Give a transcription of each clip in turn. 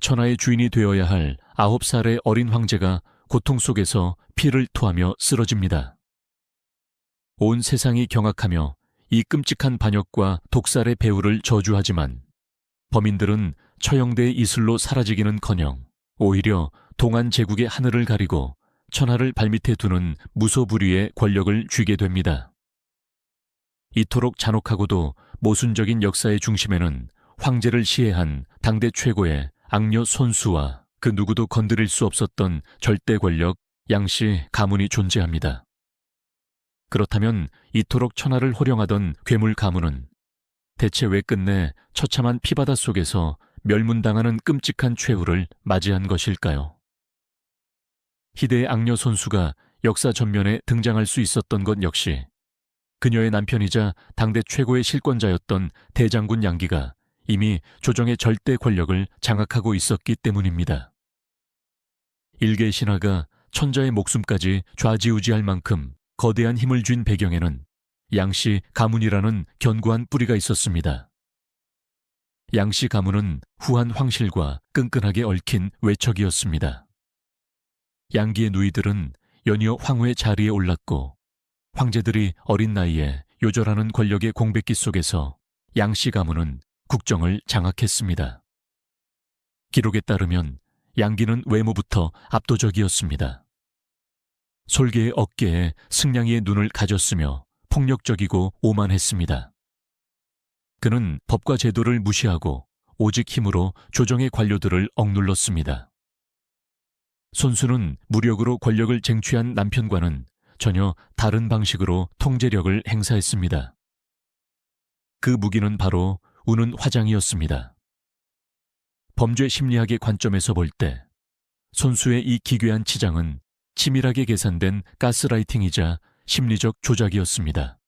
천하의 주인이 되어야 할 9살의 어린 황제가 고통 속에서 피를 토하며 쓰러집니다. 온 세상이 경악하며 이 끔찍한 반역과 독살의 배후를 저주하지만 범인들은 처형대의 이슬로 사라지기는커녕 오히려 동안 제국의 하늘을 가리고 천하를 발밑에 두는 무소불위의 권력을 쥐게 됩니다. 이토록 잔혹하고도 모순적인 역사의 중심에는 황제를 시해한 당대 최고의 악녀 손수와 그 누구도 건드릴 수 없었던 절대 권력 양씨 가문이 존재합니다. 그렇다면 이토록 천하를 호령하던 괴물 가문은 대체 왜 끝내 처참한 피바다 속에서 멸문당하는 끔찍한 최후를 맞이한 것일까요? 희대의 악녀 손수가 역사 전면에 등장할 수 있었던 것 역시 그녀의 남편이자 당대 최고의 실권자였던 대장군 양기가 이미 조정의 절대 권력을 장악하고 있었기 때문입니다. 일개 신하가 천자의 목숨까지 좌지우지할 만큼 거대한 힘을 쥔 배경에는 양씨 가문이라는 견고한 뿌리가 있었습니다. 양씨 가문은 후한 황실과 끈끈하게 얽힌 외척이었습니다. 양기의 누이들은 연이어 황후의 자리에 올랐고 황제들이 어린 나이에 요절하는 권력의 공백기 속에서 양씨 가문은 국정을 장악했습니다. 기록에 따르면 양기는 외모부터 압도적이었습니다. 솔개의 어깨에 승냥이의 눈을 가졌으며 폭력적이고 오만했습니다. 그는 법과 제도를 무시하고 오직 힘으로 조정의 관료들을 억눌렀습니다. 손수는 무력으로 권력을 쟁취한 남편과는 전혀 다른 방식으로 통제력을 행사했습니다. 그 무기는 바로 우는 화장이었습니다. 범죄 심리학의 관점에서 볼 때 손수의 이 기괴한 치장은 치밀하게 계산된 가스라이팅이자 심리적 조작이었습니다.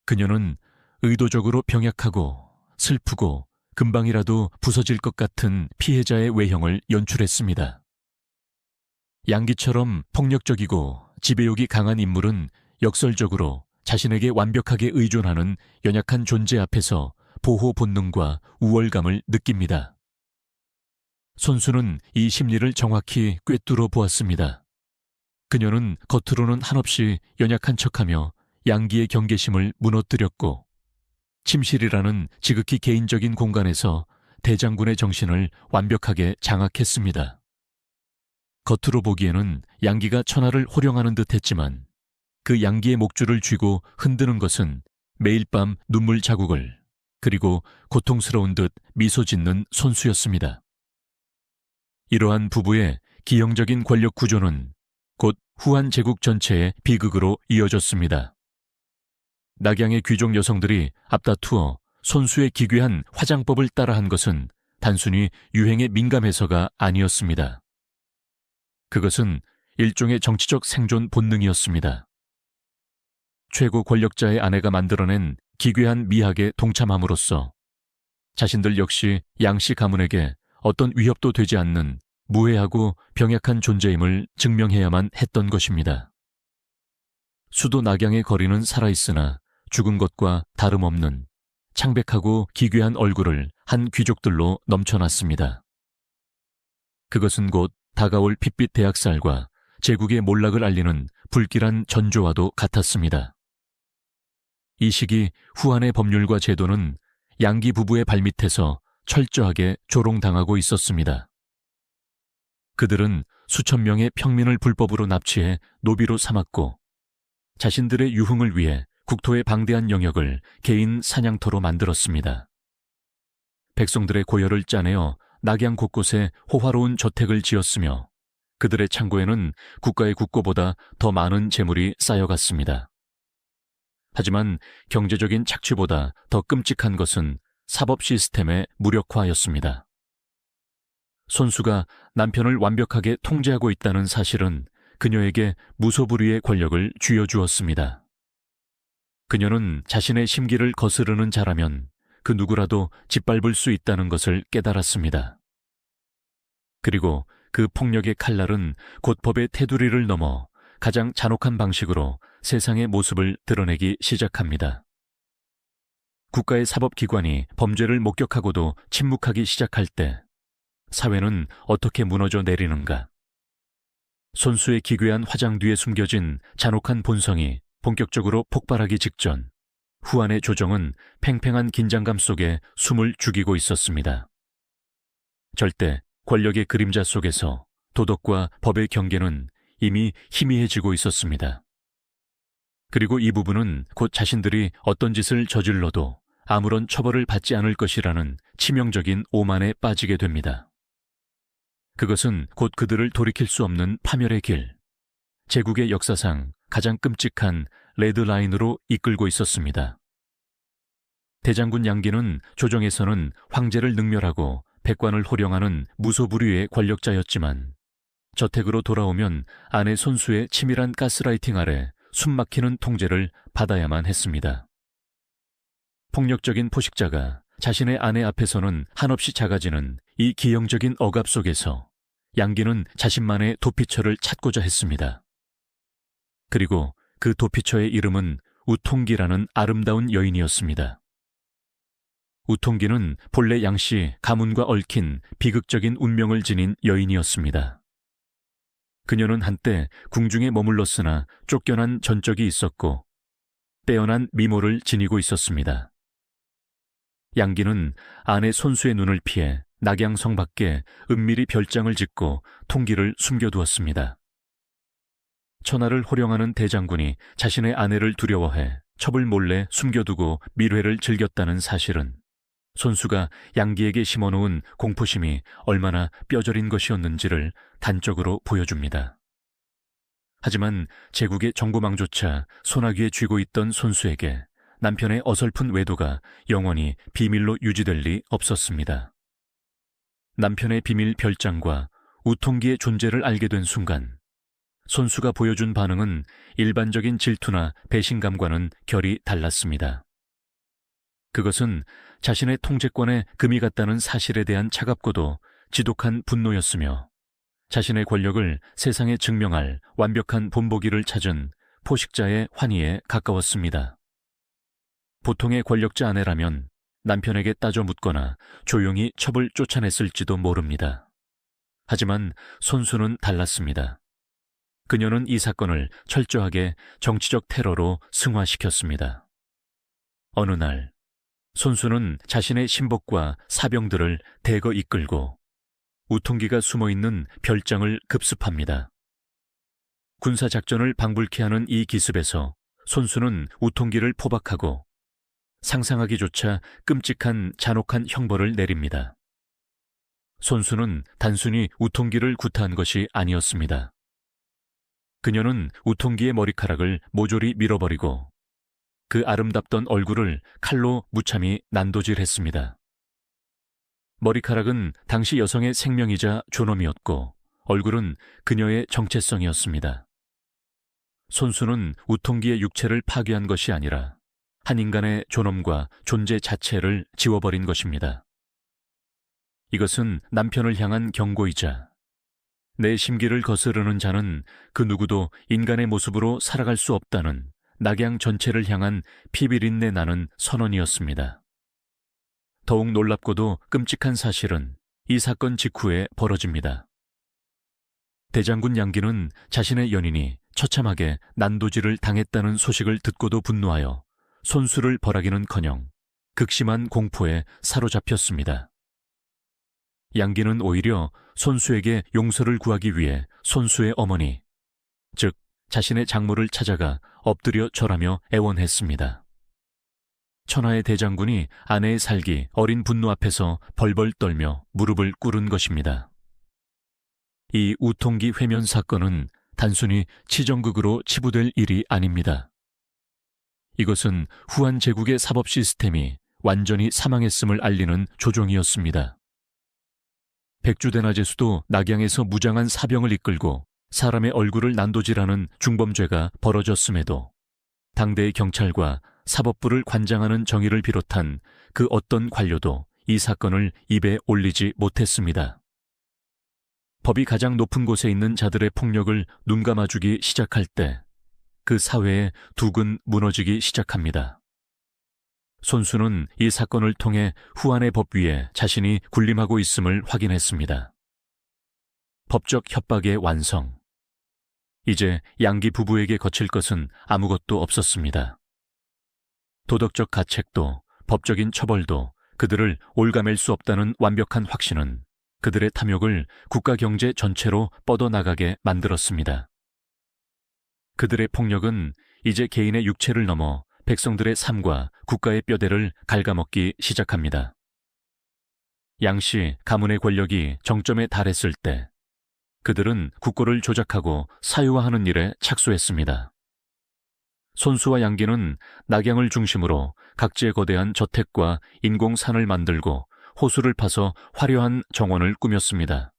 그녀는 의도적으로 병약하고 슬프고 금방이라도 부서질 것 같은 피해자의 외형을 연출했습니다. 양기처럼 폭력적이고 지배욕이 강한 인물은 역설적으로 자신에게 완벽하게 의존하는 연약한 존재 앞에서 보호 본능과 우월감을 느낍니다. 손수는 이 심리를 정확히 꿰뚫어 보았습니다. 그녀는 겉으로는 한없이 연약한 척하며 양기의 경계심을 무너뜨렸고 침실이라는 지극히 개인적인 공간에서 대장군의 정신을 완벽하게 장악했습니다. 겉으로 보기에는 양기가 천하를 호령하는 듯 했지만 그 양기의 목줄을 쥐고 흔드는 것은 매일 밤 눈물 자국을 그리고 고통스러운 듯 미소 짓는 손수였습니다. 이러한 부부의 기형적인 권력 구조는 곧 후한 제국 전체의 비극으로 이어졌습니다. 낙양의 귀족 여성들이 앞다투어 손수의 기괴한 화장법을 따라한 것은 단순히 유행에 민감해서가 아니었습니다. 그것은 일종의 정치적 생존 본능이었습니다. 최고 권력자의 아내가 만들어낸 기괴한 미학에 동참함으로써 자신들 역시 양씨 가문에게 어떤 위협도 되지 않는 무해하고 병약한 존재임을 증명해야만 했던 것입니다. 수도 낙양의 거리는 살아있으나 죽은 것과 다름없는 창백하고 기괴한 얼굴을 한 귀족들로 넘쳐났습니다. 그것은 곧 다가올 핏빛 대학살과 제국의 몰락을 알리는 불길한 전조와도 같았습니다. 이 시기 후한의 법률과 제도는 양기 부부의 발밑에서 철저하게 조롱당하고 있었습니다. 그들은 수천 명의 평민을 불법으로 납치해 노비로 삼았고 자신들의 유흥을 위해 국토의 방대한 영역을 개인 사냥터로 만들었습니다. 백성들의 고열을 짜내어 낙양 곳곳에 호화로운 저택을 지었으며 그들의 창고에는 국가의 국고보다 더 많은 재물이 쌓여갔습니다. 하지만 경제적인 착취보다 더 끔찍한 것은 사법 시스템의 무력화였습니다. 손수가 남편을 완벽하게 통제하고 있다는 사실은 그녀에게 무소불위의 권력을 쥐어주었습니다. 그녀는 자신의 심기를 거스르는 자라면 그 누구라도 짓밟을 수 있다는 것을 깨달았습니다. 그리고 그 폭력의 칼날은 곧 법의 테두리를 넘어 가장 잔혹한 방식으로 세상의 모습을 드러내기 시작합니다. 국가의 사법기관이 범죄를 목격하고도 침묵하기 시작할 때 사회는 어떻게 무너져 내리는가? 손수의 기괴한 화장 뒤에 숨겨진 잔혹한 본성이 본격적으로 폭발하기 직전 후안의 조정은 팽팽한 긴장감 속에 숨을 죽이고 있었습니다. 절대 권력의 그림자 속에서 도덕과 법의 경계는 이미 희미해지고 있었습니다. 그리고 이 부부는 곧 자신들이 어떤 짓을 저질러도 아무런 처벌을 받지 않을 것이라는 치명적인 오만에 빠지게 됩니다. 그것은 곧 그들을 돌이킬 수 없는 파멸의 길, 제국의 역사상 가장 끔찍한 레드라인으로 이끌고 있었습니다. 대장군 양기는 조정에서는 황제를 능멸하고 백관을 호령하는 무소불위의 권력자였지만 저택으로 돌아오면 아내 손수의 치밀한 가스라이팅 아래 숨막히는 통제를 받아야만 했습니다. 폭력적인 포식자가 자신의 아내 앞에서는 한없이 작아지는 이 기형적인 억압 속에서 양기는 자신만의 도피처를 찾고자 했습니다. 그리고 그 도피처의 이름은 우통기라는 아름다운 여인이었습니다. 우통기는 본래 양씨 가문과 얽힌 비극적인 운명을 지닌 여인이었습니다. 그녀는 한때 궁중에 머물렀으나 쫓겨난 전적이 있었고 빼어난 미모를 지니고 있었습니다. 양기는 아내 손수의 눈을 피해 낙양성 밖에 은밀히 별장을 짓고 통기를 숨겨두었습니다. 천하를 호령하는 대장군이 자신의 아내를 두려워해 첩을 몰래 숨겨두고 밀회를 즐겼다는 사실은 손수가 양기에게 심어놓은 공포심이 얼마나 뼈저린 것이었는지를 단적으로 보여줍니다. 하지만 제국의 정고망조차 소나기에 쥐고 있던 손수에게 남편의 어설픈 외도가 영원히 비밀로 유지될 리 없었습니다. 남편의 비밀 별장과 우통기의 존재를 알게 된 순간 손수가 보여준 반응은 일반적인 질투나 배신감과는 결이 달랐습니다. 그것은 자신의 통제권에 금이 갔다는 사실에 대한 차갑고도 지독한 분노였으며 자신의 권력을 세상에 증명할 완벽한 본보기를 찾은 포식자의 환희에 가까웠습니다. 보통의 권력자 아내라면 남편에게 따져 묻거나 조용히 첩을 쫓아냈을지도 모릅니다. 하지만 손수는 달랐습니다. 그녀는 이 사건을 철저하게 정치적 테러로 승화시켰습니다. 어느 날 손수는 자신의 신복과 사병들을 대거 이끌고 우통기가 숨어있는 별장을 급습합니다. 군사작전을 방불케 하는 이 기습에서 손수는 우통기를 포박하고 상상하기조차 끔찍한 잔혹한 형벌을 내립니다. 손수는 단순히 우통기를 구타한 것이 아니었습니다. 그녀는 우통기의 머리카락을 모조리 밀어버리고 그 아름답던 얼굴을 칼로 무참히 난도질했습니다. 머리카락은 당시 여성의 생명이자 존엄이었고 얼굴은 그녀의 정체성이었습니다. 손수는 우통기의 육체를 파괴한 것이 아니라 한 인간의 존엄과 존재 자체를 지워버린 것입니다. 이것은 남편을 향한 경고이자 내 심기를 거스르는 자는 그 누구도 인간의 모습으로 살아갈 수 없다는 낙양 전체를 향한 피비린내 나는 선언이었습니다. 더욱 놀랍고도 끔찍한 사실은 이 사건 직후에 벌어집니다. 대장군 양기는 자신의 연인이 처참하게 난도질을 당했다는 소식을 듣고도 분노하여 손수를 벌하기는커녕 극심한 공포에 사로잡혔습니다. 양기는 오히려 손수에게 용서를 구하기 위해 손수의 어머니, 즉 자신의 장모를 찾아가 엎드려 절하며 애원했습니다. 천하의 대장군이 아내의 살기 어린 분노 앞에서 벌벌 떨며 무릎을 꿇은 것입니다. 이 우통기 회면 사건은 단순히 치정극으로 치부될 일이 아닙니다. 이것은 후한 제국의 사법 시스템이 완전히 사망했음을 알리는 조종이었습니다. 백주대낮에서도 낙양에서 무장한 사병을 이끌고 사람의 얼굴을 난도질하는 중범죄가 벌어졌음에도 당대의 경찰과 사법부를 관장하는 정의를 비롯한 그 어떤 관료도 이 사건을 입에 올리지 못했습니다. 법이 가장 높은 곳에 있는 자들의 폭력을 눈감아주기 시작할 때 그 사회의 둑은 무너지기 시작합니다. 손수는 이 사건을 통해 후한의 법 위에 자신이 군림하고 있음을 확인했습니다. 법적 협박의 완성. 이제 양기 부부에게 거칠 것은 아무것도 없었습니다. 도덕적 가책도 법적인 처벌도 그들을 올가맬 수 없다는 완벽한 확신은 그들의 탐욕을 국가 경제 전체로 뻗어나가게 만들었습니다. 그들의 폭력은 이제 개인의 육체를 넘어 백성들의 삶과 국가의 뼈대를 갉아먹기 시작합니다. 양씨 가문의 권력이 정점에 달했을 때 그들은 국고를 조작하고 사유화하는 일에 착수했습니다. 손수와 양기는 낙양을 중심으로 각지의 거대한 저택과 인공산을 만들고 호수를 파서 화려한 정원을 꾸몄습니다.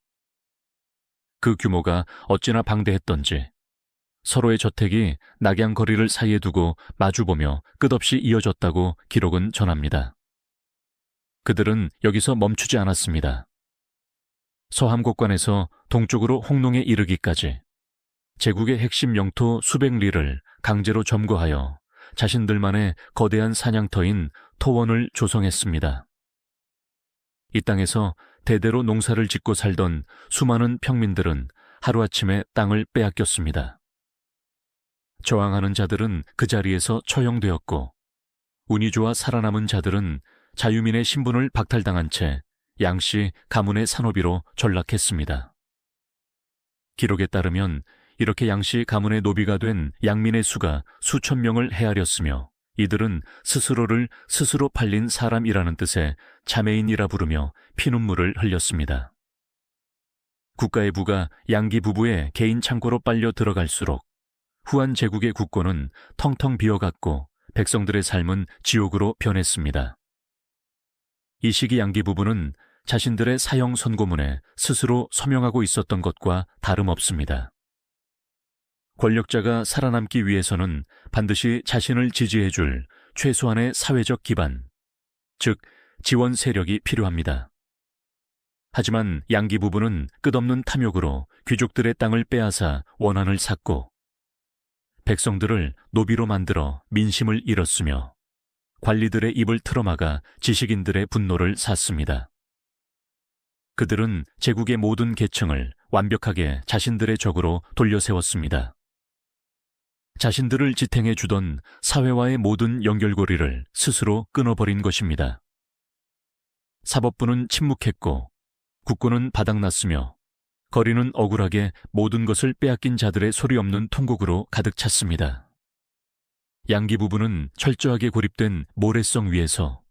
그 규모가 어찌나 방대했던지 서로의 저택이 낙양 거리를 사이에 두고 마주보며 끝없이 이어졌다고 기록은 전합니다. 그들은 여기서 멈추지 않았습니다. 서함곡관에서 동쪽으로 홍농에 이르기까지 제국의 핵심 영토 수백 리를 강제로 점거하여 자신들만의 거대한 사냥터인 토원을 조성했습니다. 이 땅에서 대대로 농사를 짓고 살던 수많은 평민들은 하루아침에 땅을 빼앗겼습니다. 저항하는 자들은 그 자리에서 처형되었고 운이 좋아 살아남은 자들은 자유민의 신분을 박탈당한 채 양씨 가문의 산호비로 전락했습니다. 기록에 따르면 이렇게 양씨 가문의 노비가 된 양민의 수가 수천 명을 헤아렸으며 이들은 스스로를 스스로 팔린 사람이라는 뜻의 자매인이라 부르며 피눈물을 흘렸습니다. 국가의 부가 양기 부부의 개인 창고로 빨려 들어갈수록 후한 제국의 국고는 텅텅 비어갔고 백성들의 삶은 지옥으로 변했습니다. 이 시기 양기 부부는 자신들의 사형 선고문에 스스로 서명하고 있었던 것과 다름없습니다. 권력자가 살아남기 위해서는 반드시 자신을 지지해줄 최소한의 사회적 기반, 즉 지원 세력이 필요합니다. 하지만 양기 부부는 끝없는 탐욕으로 귀족들의 땅을 빼앗아 원한을 샀고 백성들을 노비로 만들어 민심을 잃었으며 관리들의 입을 틀어막아 지식인들의 분노를 샀습니다. 그들은 제국의 모든 계층을 완벽하게 자신들의 적으로 돌려세웠습니다. 자신들을 지탱해 주던 사회와의 모든 연결고리를 스스로 끊어버린 것입니다. 사법부는 침묵했고 국고는 바닥났으며 거리는 억울하게 모든 것을 빼앗긴 자들의 소리 없는 통곡으로 가득 찼습니다. 양기 부부는 철저하게 고립된 모래성 위에서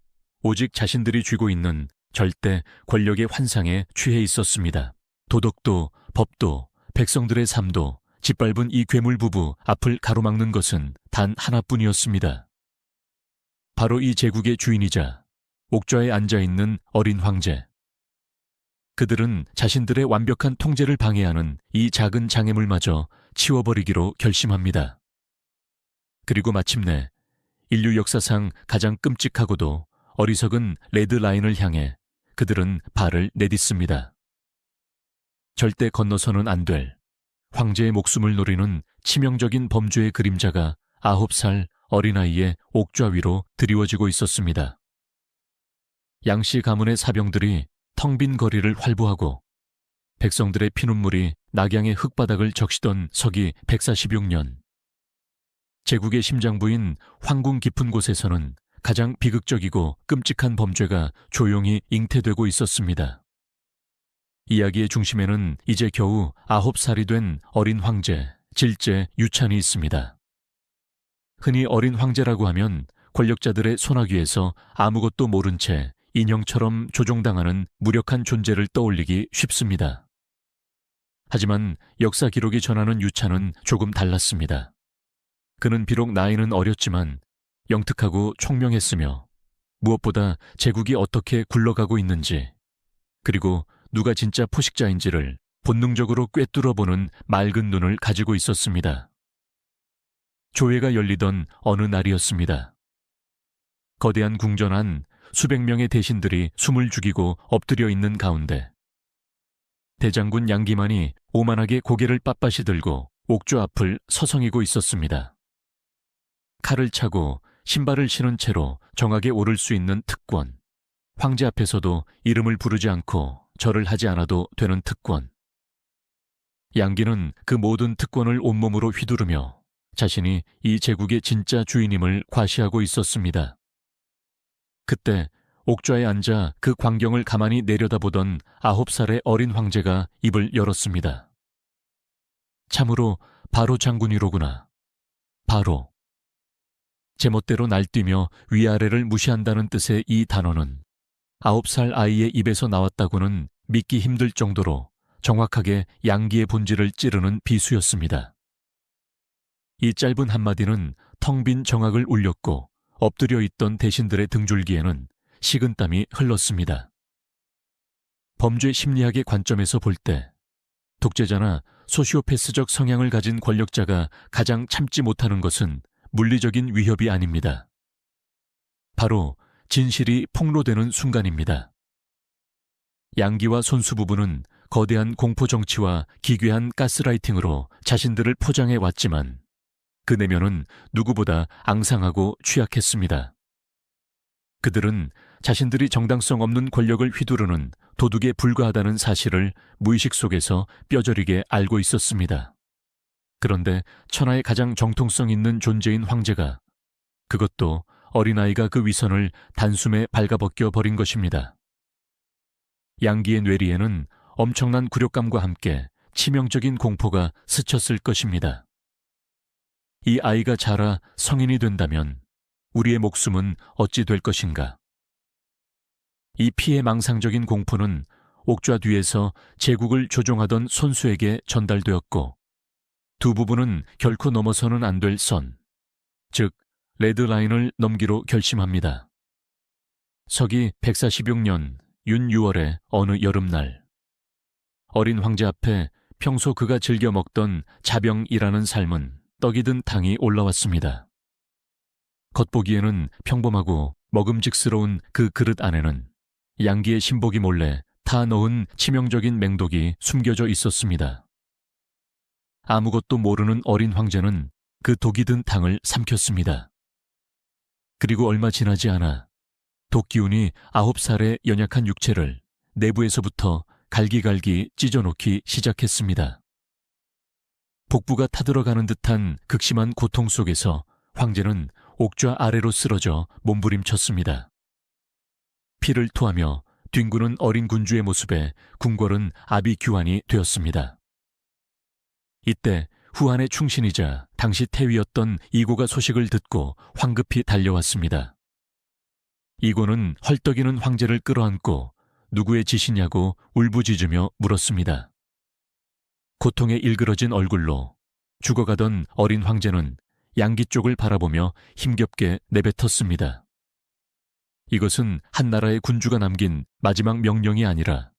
오직 자신들이 쥐고 있는 절대 권력의 환상에 취해 있었습니다. 도덕도 법도 백성들의 삶도 짓밟은 이 괴물 부부 앞을 가로막는 것은 단 하나뿐이었습니다. 바로 이 제국의 주인이자 옥좌에 앉아있는 어린 황제. 그들은 자신들의 완벽한 통제를 방해하는 이 작은 장애물마저 치워버리기로 결심합니다. 그리고 마침내 인류 역사상 가장 끔찍하고도 어리석은 레드라인을 향해 그들은 발을 내딛습니다. 절대 건너서는 안 될 황제의 목숨을 노리는 치명적인 범죄의 그림자가 9살 어린아이의 옥좌 위로 드리워지고 있었습니다. 양씨 가문의 사병들이 텅 빈 거리를 활보하고 백성들의 피눈물이 낙양의 흙바닥을 적시던 서기 146년 제국의 심장부인 황궁 깊은 곳에서는 가장 비극적이고 끔찍한 범죄가 조용히 잉태되고 있었습니다. 이야기의 중심에는 이제 겨우 9살이 된 어린 황제, 질제 유찬이 있습니다. 흔히 어린 황제라고 하면 권력자들의 손아귀에서 아무것도 모른 채 인형처럼 조종당하는 무력한 존재를 떠올리기 쉽습니다. 하지만 역사 기록이 전하는 유찬은 조금 달랐습니다. 그는 비록 나이는 어렸지만 영특하고 총명했으며 무엇보다 제국이 어떻게 굴러가고 있는지 그리고 누가 진짜 포식자인지를 본능적으로 꿰뚫어보는 맑은 눈을 가지고 있었습니다. 조회가 열리던 어느 날이었습니다. 거대한 궁전 안 수백 명의 대신들이 숨을 죽이고 엎드려 있는 가운데 대장군 양기만이 오만하게 고개를 빳빳이 들고 옥좌 앞을 서성이고 있었습니다. 칼을 차고 신발을 신은 채로 정하게 오를 수 있는 특권, 황제 앞에서도 이름을 부르지 않고 절을 하지 않아도 되는 특권. 양기는 그 모든 특권을 온몸으로 휘두르며 자신이 이 제국의 진짜 주인임을 과시하고 있었습니다. 그때 옥좌에 앉아 그 광경을 가만히 내려다보던 9살의 어린 황제가 입을 열었습니다. 참으로 바로 장군이로구나. 바로. 제멋대로 날뛰며 위아래를 무시한다는 뜻의 이 단어는 9살 아이의 입에서 나왔다고는 믿기 힘들 정도로 정확하게 양기의 본질을 찌르는 비수였습니다. 이 짧은 한마디는 텅 빈 정악을 울렸고 엎드려 있던 대신들의 등줄기에는 식은땀이 흘렀습니다. 범죄 심리학의 관점에서 볼 때 독재자나 소시오패스적 성향을 가진 권력자가 가장 참지 못하는 것은 물리적인 위협이 아닙니다. 바로 진실이 폭로되는 순간입니다. 양기와 손수 부부는 거대한 공포 정치와 기괴한 가스라이팅으로 자신들을 포장해 왔지만 그 내면은 누구보다 앙상하고 취약했습니다. 그들은 자신들이 정당성 없는 권력을 휘두르는 도둑에 불과하다는 사실을 무의식 속에서 뼈저리게 알고 있었습니다. 그런데 천하의 가장 정통성 있는 존재인 황제가, 그것도 어린아이가 그 위선을 단숨에 발가벗겨 버린 것입니다. 양기의 뇌리에는 엄청난 굴욕감과 함께 치명적인 공포가 스쳤을 것입니다. 이 아이가 자라 성인이 된다면 우리의 목숨은 어찌 될 것인가? 이 피해 망상적인 공포는 옥좌 뒤에서 제국을 조종하던 손수에게 전달되었고 두 부부는 결코 넘어서는 안 될 선, 즉 레드라인을 넘기로 결심합니다. 서기 146년 윤6월의 어느 여름날, 어린 황제 앞에 평소 그가 즐겨 먹던 자병이라는 삶은 떡이 든 탕이 올라왔습니다. 겉보기에는 평범하고 먹음직스러운 그 그릇 안에는 양기의 신복이 몰래 타 넣은 치명적인 맹독이 숨겨져 있었습니다. 아무것도 모르는 어린 황제는 그 독이 든 탕을 삼켰습니다. 그리고 얼마 지나지 않아 독기운이 9살의 연약한 육체를 내부에서부터 갈기갈기 찢어놓기 시작했습니다. 복부가 타들어가는 듯한 극심한 고통 속에서 황제는 옥좌 아래로 쓰러져 몸부림쳤습니다. 피를 토하며 뒹구는 어린 군주의 모습에 궁궐은 아비규환이 되었습니다. 이때 후한의 충신이자 당시 태위였던 이고가 소식을 듣고 황급히 달려왔습니다. 이고는 헐떡이는 황제를 끌어안고 누구의 짓이냐고 울부짖으며 물었습니다. 고통에 일그러진 얼굴로 죽어가던 어린 황제는 양기 쪽을 바라보며 힘겹게 내뱉었습니다. 이것은 한 나라의 군주가 남긴 마지막 명령이 아니라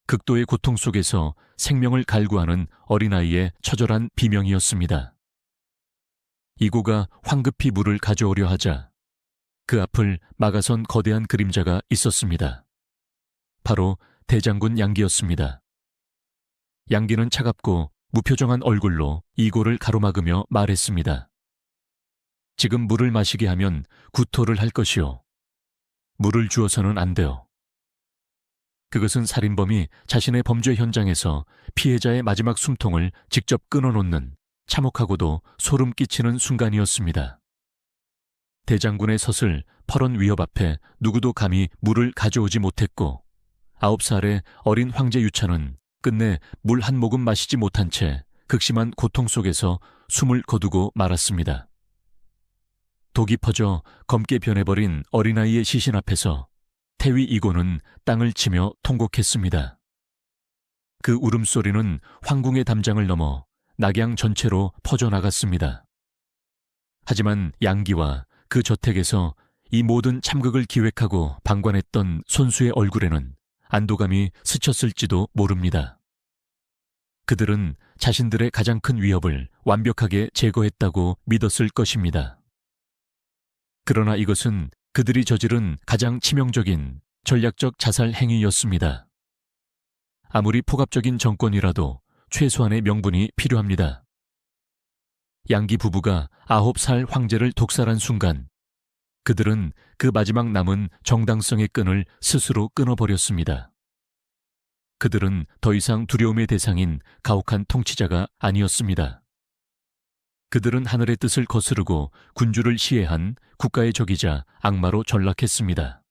극도의 고통 속에서 생명을 갈구하는 어린아이의 처절한 비명이었습니다. 이고가 황급히 물을 가져오려 하자 그 앞을 막아선 거대한 그림자가 있었습니다. 바로 대장군 양기였습니다. 양기는 차갑고 무표정한 얼굴로 이고를 가로막으며 말했습니다. 지금 물을 마시게 하면 구토를 할 것이오. 물을 주어서는 안 돼요. 그것은 살인범이 자신의 범죄 현장에서 피해자의 마지막 숨통을 직접 끊어놓는 참혹하고도 소름 끼치는 순간이었습니다. 대장군의 서슬 퍼런 위협 앞에 누구도 감히 물을 가져오지 못했고 9살의 어린 황제 유찬은 끝내 물 한 모금 마시지 못한 채 극심한 고통 속에서 숨을 거두고 말았습니다. 독이 퍼져 검게 변해버린 어린아이의 시신 앞에서 태위 이고는 땅을 치며 통곡했습니다. 그 울음소리는 황궁의 담장을 넘어 낙양 전체로 퍼져나갔습니다. 하지만 양기와 그 저택에서 이 모든 참극을 기획하고 방관했던 손수의 얼굴에는 안도감이 스쳤을지도 모릅니다. 그들은 자신들의 가장 큰 위협을 완벽하게 제거했다고 믿었을 것입니다. 그러나 이것은 그들이 저지른 가장 치명적인 전략적 자살 행위였습니다. 아무리 폭압적인 정권이라도 최소한의 명분이 필요합니다. 양기 부부가 9살 황제를 독살한 순간 그들은 그 마지막 남은 정당성의 끈을 스스로 끊어버렸습니다. 그들은 더 이상 두려움의 대상인 가혹한 통치자가 아니었습니다. 그들은 하늘의 뜻을 거스르고 군주를 시해한 국가의 적이자 악마로 전락했습니다.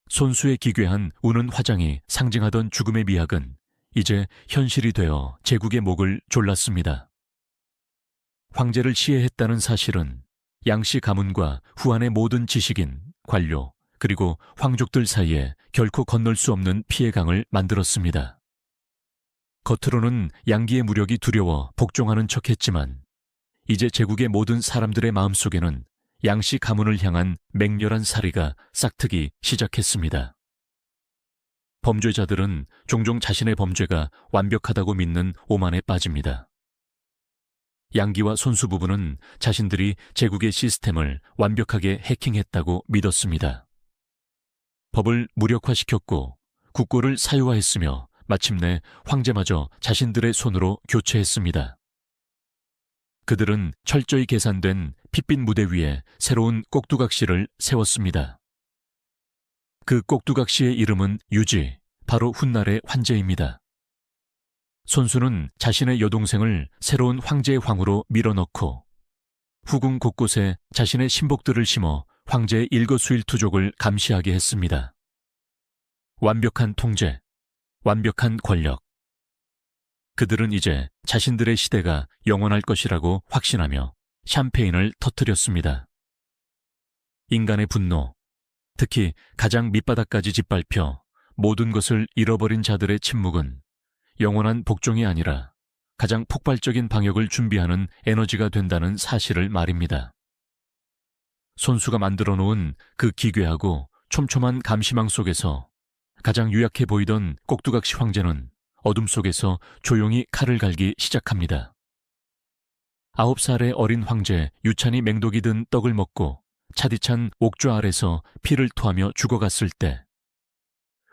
손수의 기괴한 우는 화장이 상징하던 죽음의 미학은 이제 현실이 되어 제국의 목을 졸랐습니다. 황제를 시해했다는 사실은 양씨 가문과 후한의 모든 지식인, 관료, 그리고 황족들 사이에 결코 건널 수 없는 피해강을 만들었습니다. 겉으로는 양기의 무력이 두려워 복종하는 척했지만 이제 제국의 모든 사람들의 마음속에는 양씨 가문을 향한 맹렬한 살이가 싹트기 시작했습니다. 범죄자들은 종종 자신의 범죄가 완벽하다고 믿는 오만에 빠집니다. 양기와 손수 부부는 자신들이 제국의 시스템을 완벽하게 해킹했다고 믿었습니다. 법을 무력화시켰고 국고를 사유화했으며 마침내 황제마저 자신들의 손으로 교체했습니다. 그들은 철저히 계산된 핏빛 무대 위에 새로운 꼭두각시를 세웠습니다. 그 꼭두각시의 이름은 유지, 바로 훗날의 황제입니다. 손수는 자신의 여동생을 새로운 황제의 황후로 밀어넣고 후궁 곳곳에 자신의 신복들을 심어 황제의 일거수일투족을 감시하게 했습니다. 완벽한 통제, 완벽한 권력. 그들은 이제 자신들의 시대가 영원할 것이라고 확신하며 샴페인을 터뜨렸습니다. 인간의 분노, 특히 가장 밑바닥까지 짓밟혀 모든 것을 잃어버린 자들의 침묵은 영원한 복종이 아니라 가장 폭발적인 방역을 준비하는 에너지가 된다는 사실을 말입니다. 손수가 만들어 놓은 그 기괴하고 촘촘한 감시망 속에서 가장 유약해 보이던 꼭두각시 황제는 어둠 속에서 조용히 칼을 갈기 시작합니다. 9살의 어린 황제 유찬이 맹독이 든 떡을 먹고 차디찬 옥좌 아래서 피를 토하며 죽어갔을 때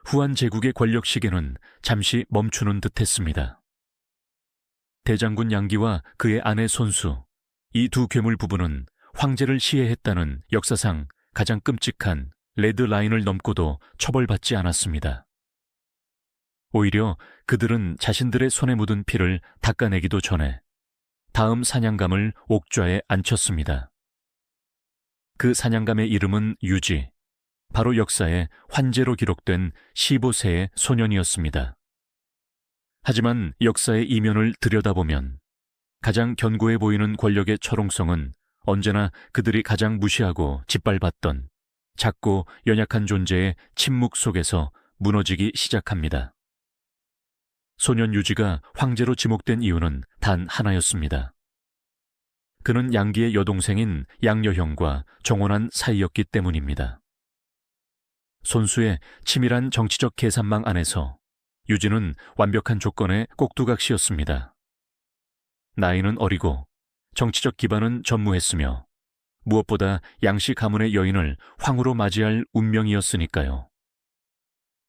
후한 제국의 권력 시계는 잠시 멈추는 듯했습니다. 대장군 양기와 그의 아내 손수, 이 두 괴물 부부는 황제를 시해했다는 역사상 가장 끔찍한 레드라인을 넘고도 처벌받지 않았습니다. 오히려 그들은 자신들의 손에 묻은 피를 닦아내기도 전에 다음 사냥감을 옥좌에 앉혔습니다. 그 사냥감의 이름은 유지, 바로 역사에 환제로 기록된 15세의 소년이었습니다. 하지만 역사의 이면을 들여다보면 가장 견고해 보이는 권력의 철옹성은 언제나 그들이 가장 무시하고 짓밟았던 작고 연약한 존재의 침묵 속에서 무너지기 시작합니다. 소년 유지가 황제로 지목된 이유는 단 하나였습니다. 그는 양기의 여동생인 양여형과 정혼한 사이였기 때문입니다. 손수의 치밀한 정치적 계산망 안에서 유지는 완벽한 조건의 꼭두각시였습니다. 나이는 어리고 정치적 기반은 전무했으며 무엇보다 양씨 가문의 여인을 황후로 맞이할 운명이었으니까요.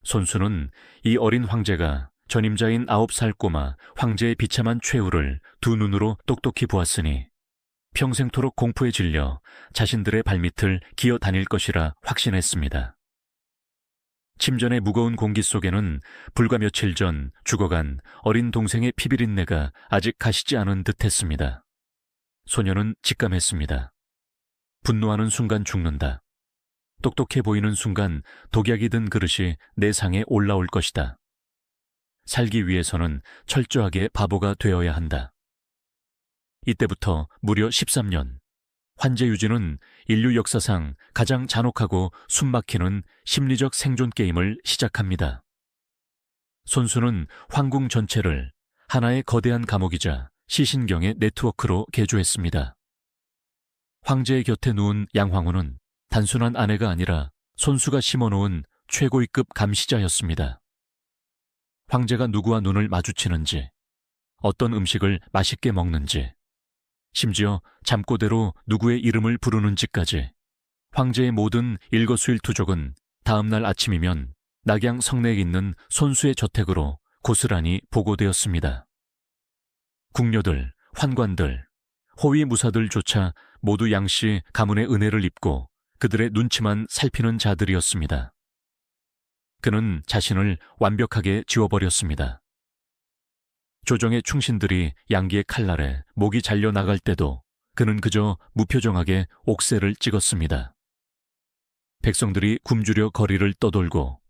손수는 이 어린 황제가 전임자인 9살 꼬마 황제의 비참한 최후를 두 눈으로 똑똑히 보았으니 평생토록 공포에 질려 자신들의 발밑을 기어 다닐 것이라 확신했습니다. 침전의 무거운 공기 속에는 불과 며칠 전 죽어간 어린 동생의 피비린내가 아직 가시지 않은 듯했습니다. 소녀는 직감했습니다. 분노하는 순간 죽는다. 똑똑해 보이는 순간 독약이 든 그릇이 내 상에 올라올 것이다. 살기 위해서는 철저하게 바보가 되어야 한다. 이때부터 무려 13년, 환제 유지는 인류 역사상 가장 잔혹하고 숨막히는 심리적 생존 게임을 시작합니다. 손수는 황궁 전체를 하나의 거대한 감옥이자 시신경의 네트워크로 개조했습니다. 황제의 곁에 누운 양황후는 단순한 아내가 아니라 손수가 심어놓은 최고위급 감시자였습니다. 황제가 누구와 눈을 마주치는지, 어떤 음식을 맛있게 먹는지, 심지어 잠꼬대로 누구의 이름을 부르는지까지 황제의 모든 일거수일투족은 다음날 아침이면 낙양 성내에 있는 손수의 저택으로 고스란히 보고되었습니다. 궁녀들, 환관들, 호위 무사들조차 모두 양씨 가문의 은혜를 입고 그들의 눈치만 살피는 자들이었습니다. 그는 자신을 완벽하게 지워버렸습니다. 조정의 충신들이 양기의 칼날에 목이 잘려 나갈 때도 그는 그저 무표정하게 옥새를 찍었습니다. 백성들이 굶주려 거리를 떠돌고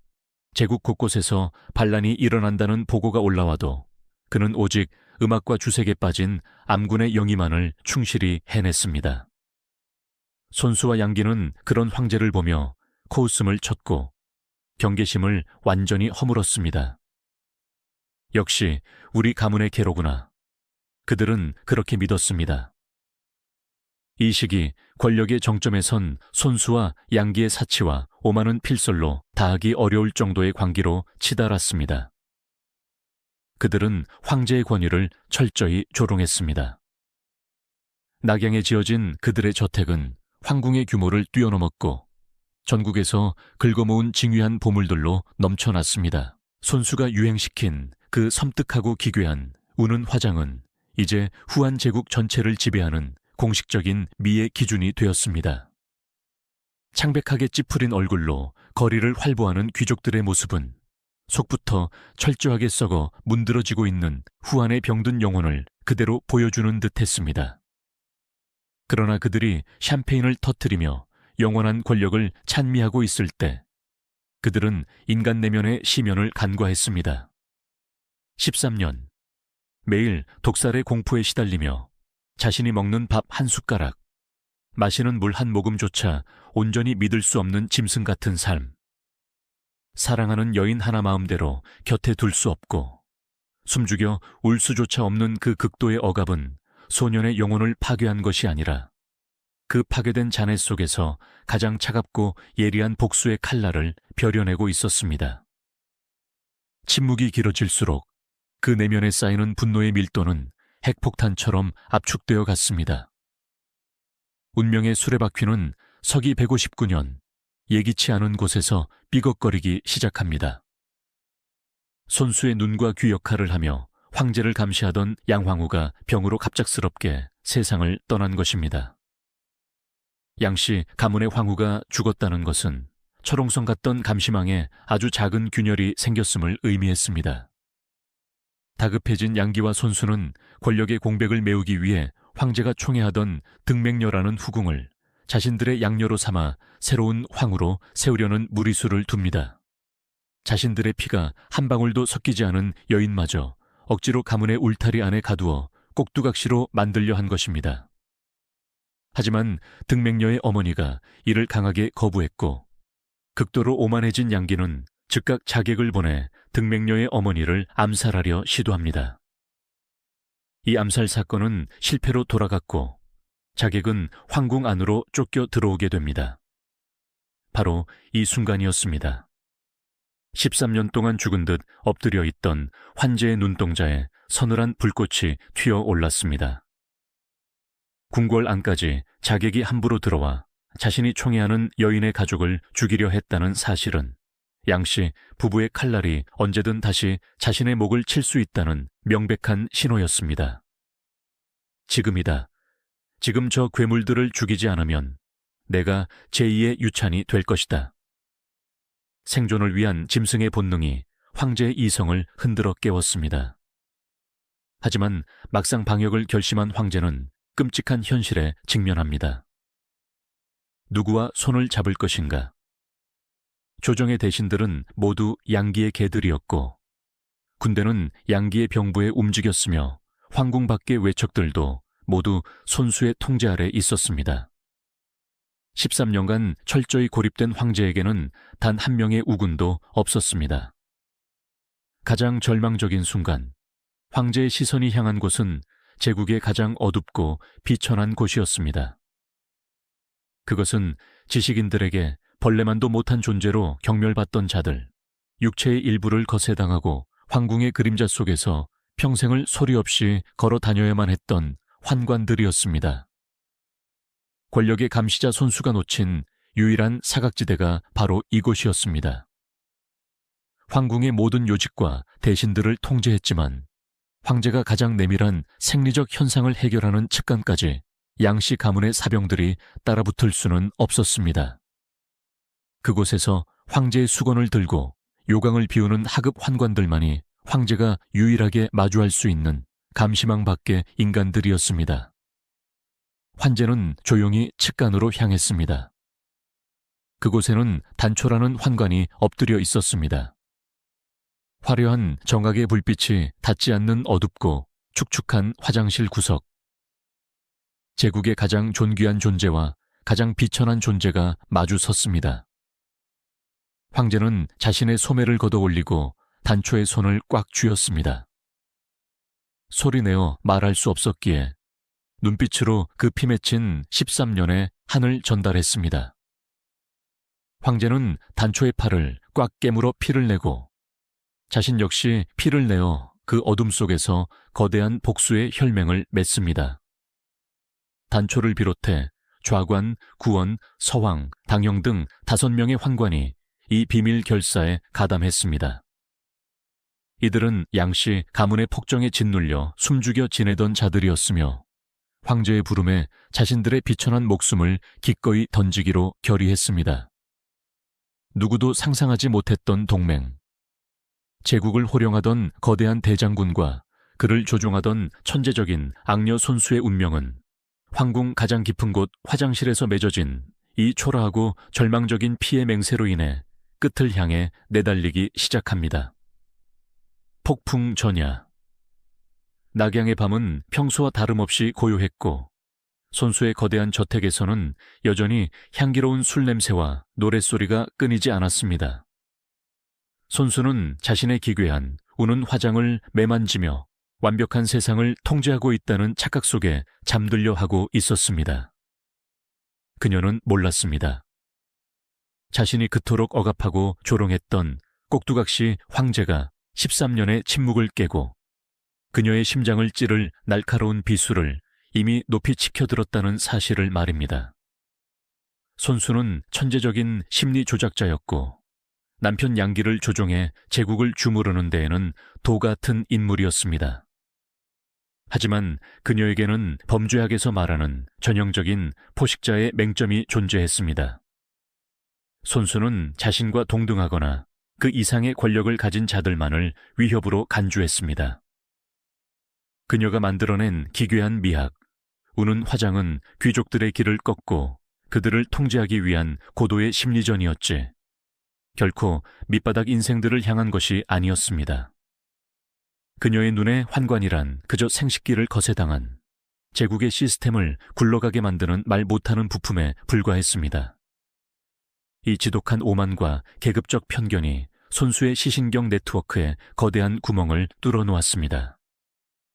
제국 곳곳에서 반란이 일어난다는 보고가 올라와도 그는 오직 음악과 주색에 빠진 암군의 영의만을 충실히 해냈습니다. 손수와 양기는 그런 황제를 보며 코웃음을 쳤고 경계심을 완전히 허물었습니다. 역시 우리 가문의 계로구나. 그들은 그렇게 믿었습니다. 이 시기 권력의 정점에 선 손수와 양기의 사치와 오만은 필설로 다하기 어려울 정도의 관계로 치달았습니다. 그들은 황제의 권위를 철저히 조롱했습니다. 낙양에 지어진 그들의 저택은 황궁의 규모를 뛰어넘었고 전국에서 긁어모은 징휘한 보물들로 넘쳐났습니다. 손수가 유행시킨 그 섬뜩하고 기괴한 우는 화장은 이제 후한 제국 전체를 지배하는 공식적인 미의 기준이 되었습니다. 창백하게 찌푸린 얼굴로 거리를 활보하는 귀족들의 모습은 속부터 철저하게 썩어 문드러지고 있는 후한의 병든 영혼을 그대로 보여주는 듯했습니다. 그러나 그들이 샴페인을 터뜨리며 영원한 권력을 찬미하고 있을 때 그들은 인간 내면의 시면을 간과했습니다. 13년, 매일 독살의 공포에 시달리며 자신이 먹는 밥 한 숟가락, 마시는 물 한 모금조차 온전히 믿을 수 없는 짐승 같은 삶. 사랑하는 여인 하나 마음대로 곁에 둘 수 없고 숨죽여 울 수조차 없는 그 극도의 억압은 소년의 영혼을 파괴한 것이 아니라 그 파괴된 잔해 속에서 가장 차갑고 예리한 복수의 칼날을 벼려내고 있었습니다. 침묵이 길어질수록 그 내면에 쌓이는 분노의 밀도는 핵폭탄처럼 압축되어 갔습니다. 운명의 수레바퀴는 서기 159년 예기치 않은 곳에서 삐걱거리기 시작합니다. 손수의 눈과 귀 역할을 하며 황제를 감시하던 양황후가 병으로 갑작스럽게 세상을 떠난 것입니다. 양씨 가문의 황후가 죽었다는 것은 철옹성 같던 감시망에 아주 작은 균열이 생겼음을 의미했습니다. 다급해진 양기와 손수는 권력의 공백을 메우기 위해 황제가 총애하던 등맹녀라는 후궁을 자신들의 양녀로 삼아 새로운 황후로 세우려는 무리수를 둡니다. 자신들의 피가 한 방울도 섞이지 않은 여인마저 억지로 가문의 울타리 안에 가두어 꼭두각시로 만들려 한 것입니다. 하지만 등맹녀의 어머니가 이를 강하게 거부했고 극도로 오만해진 양기는 즉각 자객을 보내 등맹녀의 어머니를 암살하려 시도합니다. 이 암살 사건은 실패로 돌아갔고 자객은 황궁 안으로 쫓겨 들어오게 됩니다. 바로 이 순간이었습니다. 13년 동안 죽은 듯 엎드려 있던 환제의 눈동자에 서늘한 불꽃이 튀어 올랐습니다. 궁궐 안까지 자객이 함부로 들어와 자신이 총애하는 여인의 가족을 죽이려 했다는 사실은 양씨 부부의 칼날이 언제든 다시 자신의 목을 칠 수 있다는 명백한 신호였습니다. 지금이다. 지금 저 괴물들을 죽이지 않으면 내가 제2의 유찬이 될 것이다. 생존을 위한 짐승의 본능이 황제의 이성을 흔들어 깨웠습니다. 하지만 막상 방역을 결심한 황제는 끔찍한 현실에 직면합니다. 누구와 손을 잡을 것인가? 조정의 대신들은 모두 양기의 개들이었고 군대는 양기의 병부에 움직였으며 황궁 밖의 외척들도 모두 손수의 통제 아래 있었습니다. 13년간 철저히 고립된 황제에게는 단 한 명의 우군도 없었습니다. 가장 절망적인 순간, 황제의 시선이 향한 곳은 제국의 가장 어둡고 비천한 곳이었습니다. 그것은 지식인들에게 벌레만도 못한 존재로 경멸받던 자들, 육체의 일부를 거세당하고 황궁의 그림자 속에서 평생을 소리 없이 걸어 다녀야만 했던 환관들이었습니다. 권력의 감시자 손수가 놓친 유일한 사각지대가 바로 이곳이었습니다. 황궁의 모든 요직과 대신들을 통제했지만 황제가 가장 내밀한 생리적 현상을 해결하는 측간까지 양씨 가문의 사병들이 따라붙을 수는 없었습니다. 그곳에서 황제의 수건을 들고 요강을 비우는 하급 환관들만이 황제가 유일하게 마주할 수 있는 감시망 밖의 인간들이었습니다. 환제는 조용히 측간으로 향했습니다. 그곳에는 단초라는 환관이 엎드려 있었습니다. 화려한 정각의 불빛이 닿지 않는 어둡고 축축한 화장실 구석. 제국의 가장 존귀한 존재와 가장 비천한 존재가 마주 섰습니다. 황제는 자신의 소매를 걷어 올리고 단초의 손을 꽉 쥐었습니다. 소리내어 말할 수 없었기에 눈빛으로 그 피 맺힌 13년의 한을 전달했습니다. 황제는 단초의 팔을 꽉 깨물어 피를 내고 자신 역시 피를 내어 그 어둠 속에서 거대한 복수의 혈맹을 맺습니다. 단초를 비롯해 좌관, 구원, 서황, 당형 등 5명의 환관이 이 비밀 결사에 가담했습니다. 이들은 양씨 가문의 폭정에 짓눌려 숨죽여 지내던 자들이었으며 황제의 부름에 자신들의 비천한 목숨을 기꺼이 던지기로 결의했습니다. 누구도 상상하지 못했던 동맹, 제국을 호령하던 거대한 대장군과 그를 조종하던 천재적인 악녀 손수의 운명은 황궁 가장 깊은 곳 화장실에서 맺어진 이 초라하고 절망적인 피의 맹세로 인해 끝을 향해 내달리기 시작합니다. 폭풍 전야. 낙양의 밤은 평소와 다름없이 고요했고 손수의 거대한 저택에서는 여전히 향기로운 술 냄새와 노랫소리가 끊이지 않았습니다. 손수는 자신의 기괴한 우는 화장을 매만지며 완벽한 세상을 통제하고 있다는 착각 속에 잠들려 하고 있었습니다. 그녀는 몰랐습니다. 자신이 그토록 억압하고 조롱했던 꼭두각시 황제가 13년의 침묵을 깨고 그녀의 심장을 찌를 날카로운 비수를 이미 높이 치켜들었다는 사실을 말입니다. 손수는 천재적인 심리 조작자였고 남편 양기를 조종해 제국을 주무르는 데에는 도 같은 인물이었습니다. 하지만 그녀에게는 범죄학에서 말하는 전형적인 포식자의 맹점이 존재했습니다. 손수는 자신과 동등하거나 그 이상의 권력을 가진 자들만을 위협으로 간주했습니다. 그녀가 만들어낸 기괴한 미학, 우는 화장은 귀족들의 길을 꺾고 그들을 통제하기 위한 고도의 심리전이었지 결코 밑바닥 인생들을 향한 것이 아니었습니다. 그녀의 눈에 환관이란 그저 생식기를 거세당한 제국의 시스템을 굴러가게 만드는 말 못하는 부품에 불과했습니다. 이 지독한 오만과 계급적 편견이 손수의 시신경 네트워크에 거대한 구멍을 뚫어놓았습니다.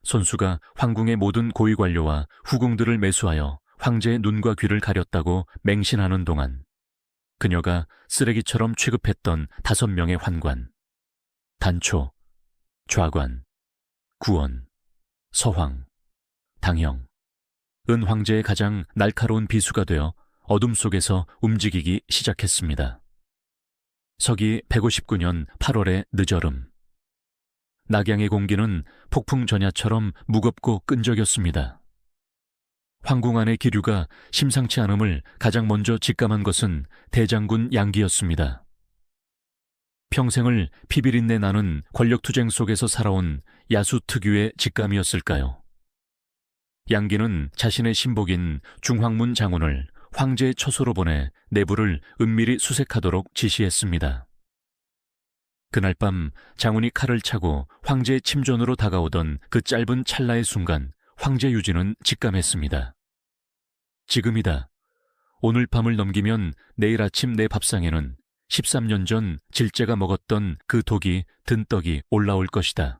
손수가 황궁의 모든 고위 관료와 후궁들을 매수하여 황제의 눈과 귀를 가렸다고 맹신하는 동안 그녀가 쓰레기처럼 취급했던 5명의 환관, 단초, 좌관, 구원, 서황, 당형, 은황제의 가장 날카로운 비수가 되어 어둠 속에서 움직이기 시작했습니다. 서기 159년 8월의 늦여름. 낙양의 공기는 폭풍 전야처럼 무겁고 끈적였습니다. 황궁 안의 기류가 심상치 않음을 가장 먼저 직감한 것은 대장군 양기였습니다. 평생을 피비린내 나는 권력투쟁 속에서 살아온 야수 특유의 직감이었을까요? 양기는 자신의 신복인 중황문 장군을 황제의 처소로 보내 내부를 은밀히 수색하도록 지시했습니다. 그날 밤 장군이 칼을 차고 황제의 침전으로 다가오던 그 짧은 찰나의 순간 황제 유지는 직감했습니다. 지금이다. 오늘 밤을 넘기면 내일 아침 내 밥상에는 13년 전 질제가 먹었던 그 독이 든떡이 올라올 것이다.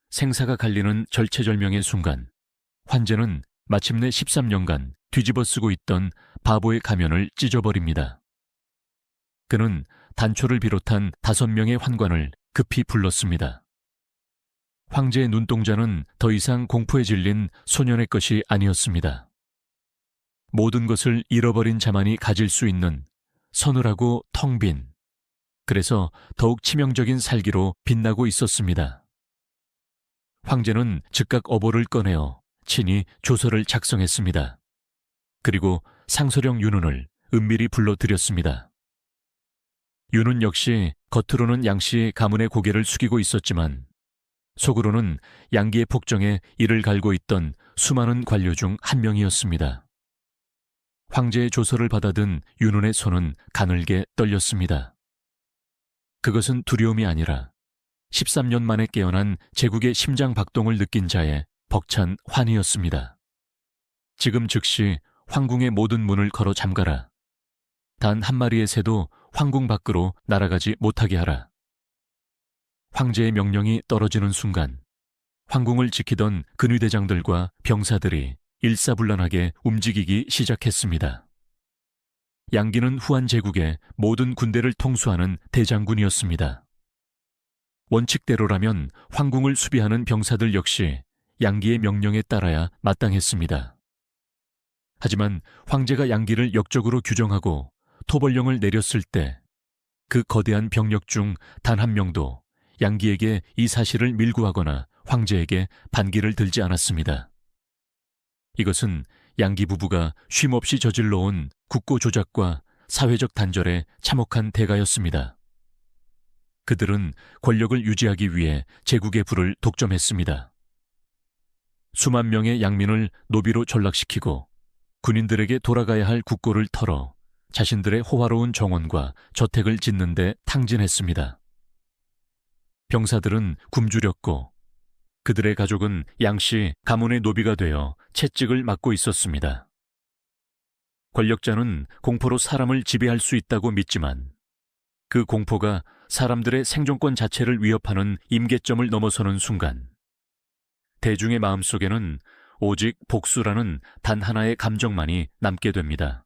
생사가 갈리는 절체절명의 순간 환제는 마침내 13년간 뒤집어 쓰고 있던 바보의 가면을 찢어버립니다. 그는 단초를 비롯한 5명의 환관을 급히 불렀습니다. 황제의 눈동자는 더 이상 공포에 질린 소년의 것이 아니었습니다. 모든 것을 잃어버린 자만이 가질 수 있는 서늘하고 텅 빈, 그래서 더욱 치명적인 살기로 빛나고 있었습니다. 황제는 즉각 어보를 꺼내어 친히 조서를 작성했습니다. 그리고 상소령 윤훈을 은밀히 불러들였습니다. 윤훈 역시 겉으로는 양씨 가문의 고개를 숙이고 있었지만 속으로는 양기의 폭정에 이를 갈고 있던 수많은 관료 중 한 명이었습니다. 황제의 조서를 받아든 윤훈의 손은 가늘게 떨렸습니다. 그것은 두려움이 아니라 13년 만에 깨어난 제국의 심장 박동을 느낀 자의 벅찬 환희였습니다. 지금 즉시 황궁의 모든 문을 걸어 잠가라. 단 한 마리의 새도 황궁 밖으로 날아가지 못하게 하라. 황제의 명령이 떨어지는 순간 황궁을 지키던 근위대장들과 병사들이 일사불란하게 움직이기 시작했습니다. 양기는 후한 제국의 모든 군대를 통수하는 대장군이었습니다. 원칙대로라면 황궁을 수비하는 병사들 역시 양기의 명령에 따라야 마땅했습니다. 하지만 황제가 양기를 역적으로 규정하고 토벌령을 내렸을 때 그 거대한 병력 중 단 한 명도 양기에게 이 사실을 밀고하거나 황제에게 반기를 들지 않았습니다. 이것은 양기 부부가 쉼없이 저질러온 국고 조작과 사회적 단절의 참혹한 대가였습니다. 그들은 권력을 유지하기 위해 제국의 부를 독점했습니다. 수만 명의 양민을 노비로 전락시키고 군인들에게 돌아가야 할 국고를 털어 자신들의 호화로운 정원과 저택을 짓는 데 탕진했습니다. 병사들은 굶주렸고 그들의 가족은 양씨 가문의 노비가 되어 채찍을 맞고 있었습니다. 권력자는 공포로 사람을 지배할 수 있다고 믿지만 그 공포가 사람들의 생존권 자체를 위협하는 임계점을 넘어서는 순간 대중의 마음속에는 오직 복수라는 단 하나의 감정만이 남게 됩니다.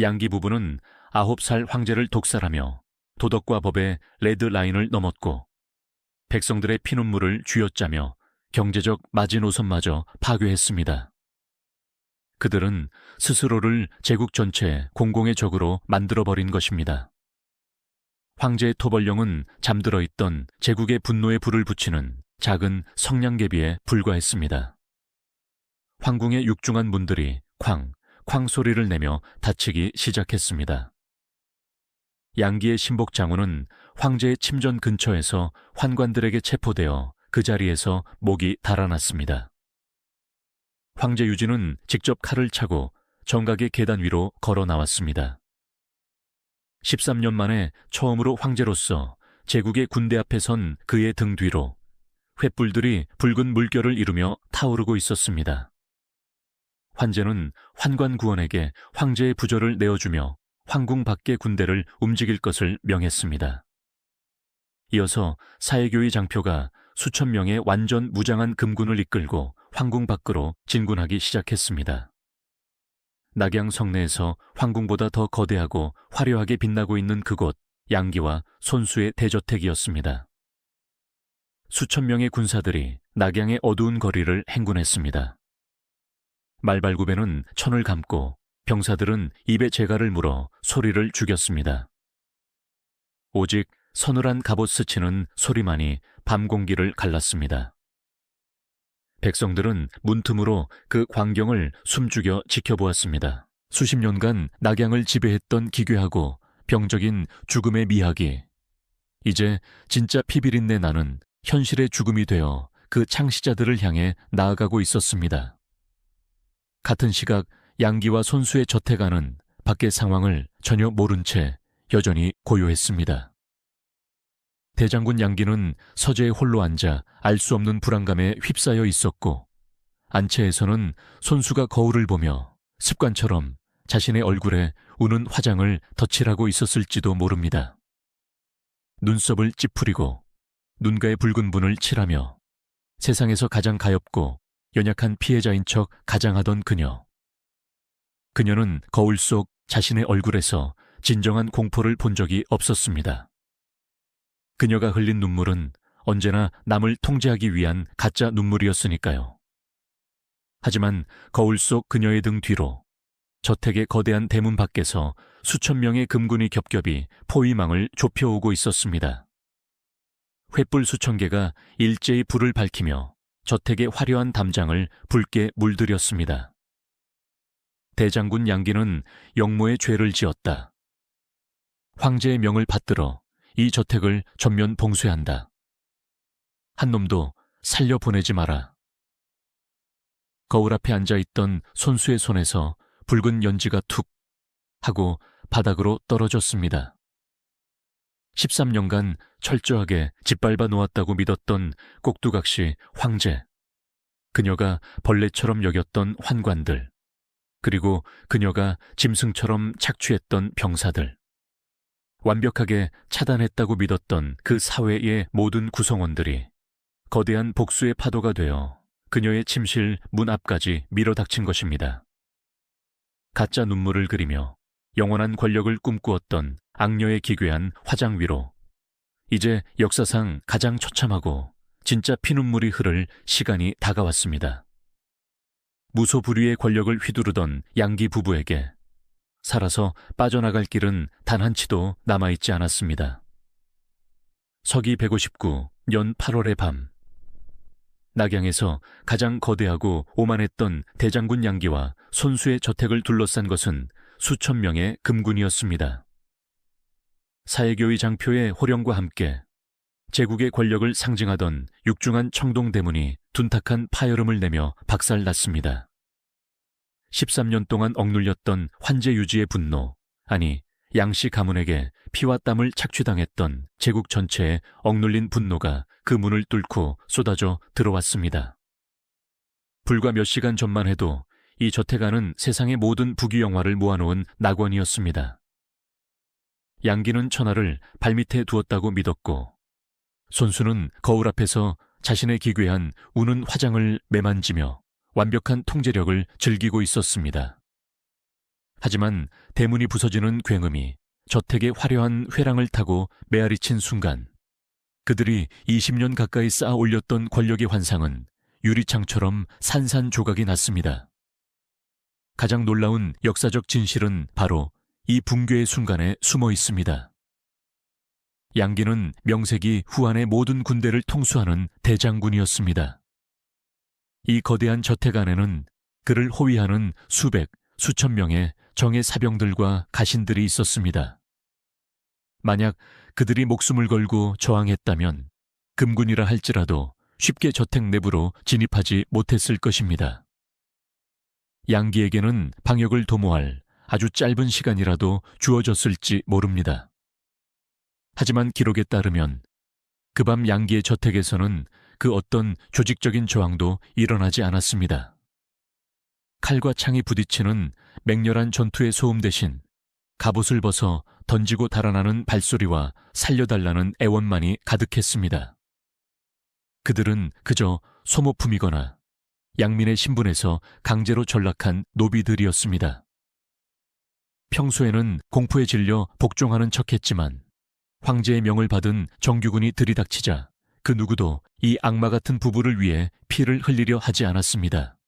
양기 부부는 9살 황제를 독살하며 도덕과 법의 레드라인을 넘었고 백성들의 피눈물을 쥐어짜며 경제적 마지노선마저 파괴했습니다. 그들은 스스로를 제국 전체의 공공의 적으로 만들어버린 것입니다. 황제의 토벌령은 잠들어 있던 제국의 분노에 불을 붙이는 작은 성냥개비에 불과했습니다. 황궁의 육중한 문들이 쾅 소리를 내며 닫히기 시작했습니다. 양기의 신복 장훈은 황제의 침전 근처에서 환관들에게 체포되어 그 자리에서 목이 달아났습니다. 황제 유진은 직접 칼을 차고 정각의 계단 위로 걸어 나왔습니다. 13년 만에 처음으로 황제로서 제국의 군대 앞에 선 그의 등 뒤로 횃불들이 붉은 물결을 이루며 타오르고 있었습니다. 환제는 환관 구원에게 황제의 부절을 내어주며 황궁 밖의 군대를 움직일 것을 명했습니다. 이어서 사해교의 장표가 수천 명의 완전 무장한 금군을 이끌고 황궁 밖으로 진군하기 시작했습니다. 낙양 성내에서 황궁보다 더 거대하고 화려하게 빛나고 있는 그곳 양기와 손수의 대저택이었습니다. 수천 명의 군사들이 낙양의 어두운 거리를 행군했습니다. 말발굽에는 천을 감고 병사들은 입에 재갈을 물어 소리를 죽였습니다. 오직 서늘한 갑옷 스치는 소리만이 밤 공기를 갈랐습니다. 백성들은 문틈으로 그 광경을 숨죽여 지켜보았습니다. 수십 년간 낙양을 지배했던 기괴하고 병적인 죽음의 미학이 이제 진짜 피비린내 나는 현실의 죽음이 되어 그 창시자들을 향해 나아가고 있었습니다. 같은 시각 양기와 손수의 저택 안은 밖의 상황을 전혀 모른 채 여전히 고요했습니다. 대장군 양기는 서재에 홀로 앉아 알 수 없는 불안감에 휩싸여 있었고 안채에서는 손수가 거울을 보며 습관처럼 자신의 얼굴에 우는 화장을 덧칠하고 있었을지도 모릅니다. 눈썹을 찌푸리고 눈가에 붉은 분을 칠하며 세상에서 가장 가엾고 연약한 피해자인 척 가장하던 그녀. 그녀는 거울 속 자신의 얼굴에서 진정한 공포를 본 적이 없었습니다. 그녀가 흘린 눈물은 언제나 남을 통제하기 위한 가짜 눈물이었으니까요. 하지만 거울 속 그녀의 등 뒤로 저택의 거대한 대문 밖에서 수천 명의 금군이 겹겹이 포위망을 좁혀오고 있었습니다. 횃불 수천 개가 일제히 불을 밝히며 저택의 화려한 담장을 붉게 물들였습니다. 대장군 양기는 영모의 죄를 지었다. 황제의 명을 받들어 이 저택을 전면 봉쇄한다. 한 놈도 살려보내지 마라. 거울 앞에 앉아있던 손수의 손에서 붉은 연지가 툭 하고 바닥으로 떨어졌습니다. 13년간 철저하게 짓밟아 놓았다고 믿었던 꼭두각시 황제, 그녀가 벌레처럼 여겼던 환관들, 그리고 그녀가 짐승처럼 착취했던 병사들, 완벽하게 차단했다고 믿었던 그 사회의 모든 구성원들이 거대한 복수의 파도가 되어 그녀의 침실 문 앞까지 밀어닥친 것입니다. 가짜 눈물을 그리며 영원한 권력을 꿈꾸었던 악녀의 기괴한 화장 위로 이제 역사상 가장 처참하고 진짜 피눈물이 흐를 시간이 다가왔습니다. 무소불위의 권력을 휘두르던 양기 부부에게 살아서 빠져나갈 길은 단 한치도 남아있지 않았습니다. 서기 159년 8월의 밤, 낙양에서 가장 거대하고 오만했던 대장군 양기와 손수의 저택을 둘러싼 것은 수천 명의 금군이었습니다. 사해교의 장표의 호령과 함께 제국의 권력을 상징하던 육중한 청동대문이 둔탁한 파열음을 내며 박살났습니다. 13년 동안 억눌렸던 환제 유지의 분노, 아니 양씨 가문에게 피와 땀을 착취당했던 제국 전체의 억눌린 분노가 그 문을 뚫고 쏟아져 들어왔습니다. 불과 몇 시간 전만 해도 이 저택 안은 세상의 모든 부귀영화를 모아놓은 낙원이었습니다. 양기는 천하를 발밑에 두었다고 믿었고 손수는 거울 앞에서 자신의 기괴한 우는 화장을 매만지며 완벽한 통제력을 즐기고 있었습니다. 하지만 대문이 부서지는 굉음이 저택의 화려한 회랑을 타고 메아리친 순간 그들이 20년 가까이 쌓아 올렸던 권력의 환상은 유리창처럼 산산조각이 났습니다. 가장 놀라운 역사적 진실은 바로 이 붕괴의 순간에 숨어 있습니다. 양기는 명색이 후한의 모든 군대를 통수하는 대장군이었습니다. 이 거대한 저택 안에는 그를 호위하는 수백, 수천 명의 정예 사병들과 가신들이 있었습니다. 만약 그들이 목숨을 걸고 저항했다면 금군이라 할지라도 쉽게 저택 내부로 진입하지 못했을 것입니다. 양기에게는 방역을 도모할 아주 짧은 시간이라도 주어졌을지 모릅니다. 하지만 기록에 따르면 그 밤 양기의 저택에서는 그 어떤 조직적인 저항도 일어나지 않았습니다. 칼과 창이 부딪히는 맹렬한 전투의 소음 대신 갑옷을 벗어 던지고 달아나는 발소리와 살려달라는 애원만이 가득했습니다. 그들은 그저 소모품이거나 양민의 신분에서 강제로 전락한 노비들이었습니다. 평소에는 공포에 질려 복종하는 척했지만 황제의 명을 받은 정규군이 들이닥치자 그 누구도 이 악마 같은 부부를 위해 피를 흘리려 하지 않았습니다.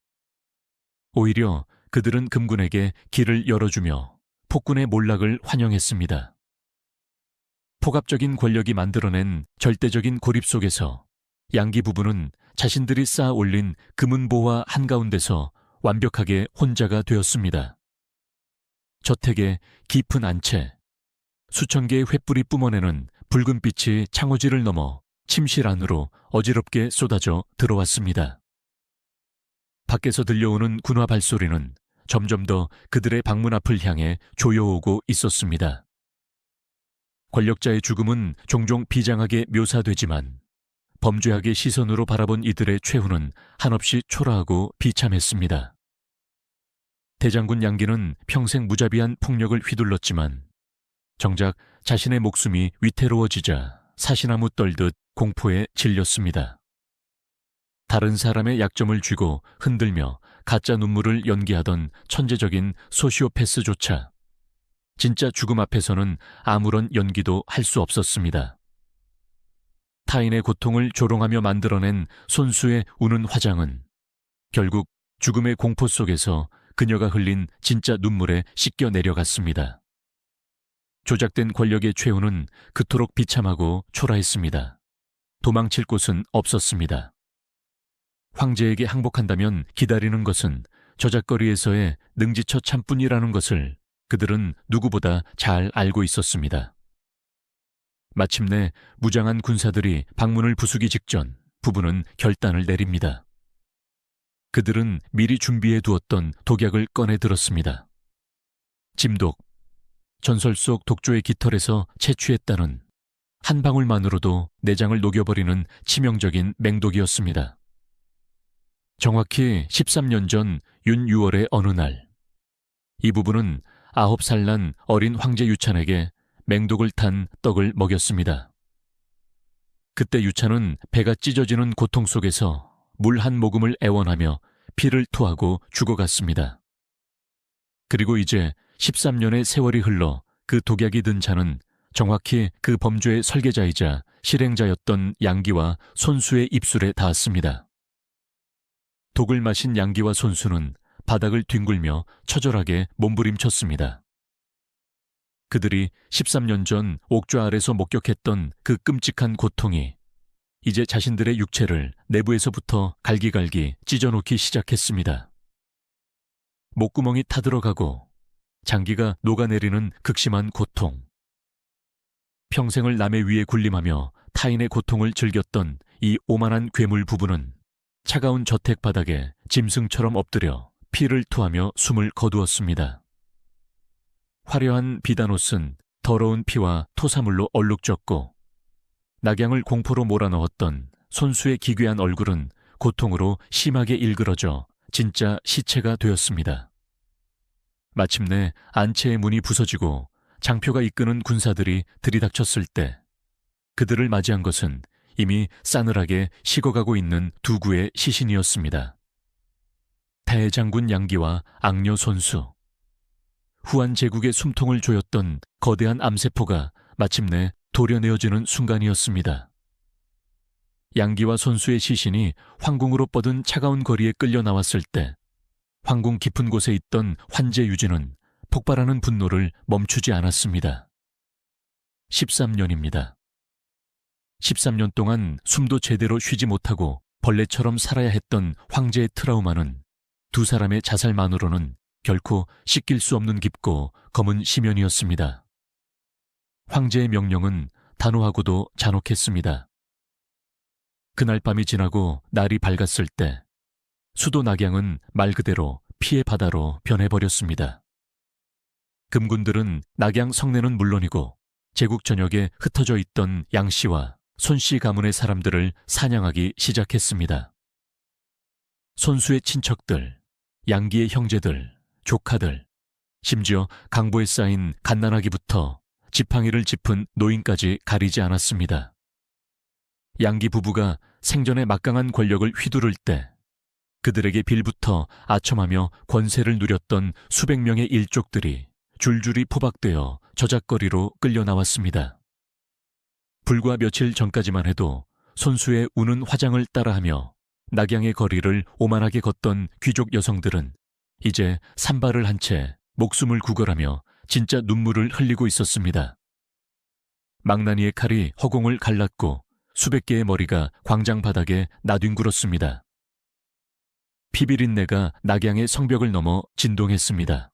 오히려 그들은 금군에게 길을 열어주며 폭군의 몰락을 환영했습니다. 폭압적인 권력이 만들어낸 절대적인 고립 속에서 양기 부부는 자신들이 쌓아 올린 금은보화 한가운데서 완벽하게 혼자가 되었습니다. 저택의 깊은 안채, 수천 개의 횃불이 뿜어내는 붉은 빛이 창호지를 넘어 침실 안으로 어지럽게 쏟아져 들어왔습니다. 밖에서 들려오는 군화 발소리는 점점 더 그들의 방문 앞을 향해 조여오고 있었습니다. 권력자의 죽음은 종종 비장하게 묘사되지만 범죄학의 시선으로 바라본 이들의 최후는 한없이 초라하고 비참했습니다. 대장군 양기는 평생 무자비한 폭력을 휘둘렀지만 정작 자신의 목숨이 위태로워지자 사시나무 떨듯 공포에 질렸습니다. 다른 사람의 약점을 쥐고 흔들며 가짜 눈물을 연기하던 천재적인 소시오패스조차 진짜 죽음 앞에서는 아무런 연기도 할 수 없었습니다. 타인의 고통을 조롱하며 만들어낸 손수의 우는 화장은 결국 죽음의 공포 속에서 그녀가 흘린 진짜 눈물에 씻겨 내려갔습니다. 조작된 권력의 최후는 그토록 비참하고 초라했습니다. 도망칠 곳은 없었습니다. 황제에게 항복한다면 기다리는 것은 저작거리에서의 능지처 참뿐이라는 것을 그들은 누구보다 잘 알고 있었습니다. 마침내 무장한 군사들이 방문을 부수기 직전 부부는 결단을 내립니다. 그들은 미리 준비해 두었던 독약을 꺼내 들었습니다. 짐독, 전설 속 독조의 깃털에서 채취했다는 한 방울만으로도 내장을 녹여버리는 치명적인 맹독이었습니다. 정확히 13년 전 윤6월의 어느 날, 이 부부는 9살 난 어린 황제 유찬에게 맹독을 탄 떡을 먹였습니다. 그때 유찬은 배가 찢어지는 고통 속에서 물 한 모금을 애원하며 피를 토하고 죽어갔습니다. 그리고 이제 13년의 세월이 흘러 그 독약이 든 잔은 정확히 그 범죄의 설계자이자 실행자였던 양기와 손수의 입술에 닿았습니다. 독을 마신 양기와 손수는 바닥을 뒹굴며 처절하게 몸부림쳤습니다. 그들이 13년 전 옥좌 아래서 목격했던 그 끔찍한 고통이 이제 자신들의 육체를 내부에서부터 갈기갈기 찢어놓기 시작했습니다. 목구멍이 타들어가고 장기가 녹아내리는 극심한 고통. 평생을 남의 위에 군림하며 타인의 고통을 즐겼던 이 오만한 괴물 부부는 차가운 저택 바닥에 짐승처럼 엎드려 피를 토하며 숨을 거두었습니다. 화려한 비단옷은 더러운 피와 토사물로 얼룩졌고 낙양을 공포로 몰아넣었던 손수의 기괴한 얼굴은 고통으로 심하게 일그러져 진짜 시체가 되었습니다. 마침내 안채의 문이 부서지고 장표가 이끄는 군사들이 들이닥쳤을 때 그들을 맞이한 것은 이미 싸늘하게 식어가고 있는 두 구의 시신이었습니다. 대장군 양기와 악녀 손수, 후한 제국의 숨통을 조였던 거대한 암세포가 마침내 도려내어지는 순간이었습니다. 양기와 손수의 시신이 황궁으로 뻗은 차가운 거리에 끌려 나왔을 때 황궁 깊은 곳에 있던 환제 유진은 폭발하는 분노를 멈추지 않았습니다. 13년입니다. 13년 동안 숨도 제대로 쉬지 못하고 벌레처럼 살아야 했던 황제의 트라우마는 두 사람의 자살만으로는 결코 씻길 수 없는 깊고 검은 심연이었습니다. 황제의 명령은 단호하고도 잔혹했습니다. 그날 밤이 지나고 날이 밝았을 때 수도 낙양은 말 그대로 피의 바다로 변해버렸습니다. 금군들은 낙양 성내는 물론이고 제국 전역에 흩어져 있던 양씨와 손씨 가문의 사람들을 사냥하기 시작했습니다. 손수의 친척들, 양기의 형제들, 조카들, 심지어 강보에 쌓인 갓난아기부터 지팡이를 짚은 노인까지 가리지 않았습니다. 양기 부부가 생전의 막강한 권력을 휘두를 때 그들에게 빌부터 아첨하며 권세를 누렸던 수백 명의 일족들이 줄줄이 포박되어 저작거리로 끌려 나왔습니다. 불과 며칠 전까지만 해도 손수의 우는 화장을 따라하며 낙양의 거리를 오만하게 걷던 귀족 여성들은 이제 산발을 한 채 목숨을 구걸하며 진짜 눈물을 흘리고 있었습니다. 망나니의 칼이 허공을 갈랐고 수백 개의 머리가 광장 바닥에 나뒹굴었습니다. 피비린내가 낙양의 성벽을 넘어 진동했습니다.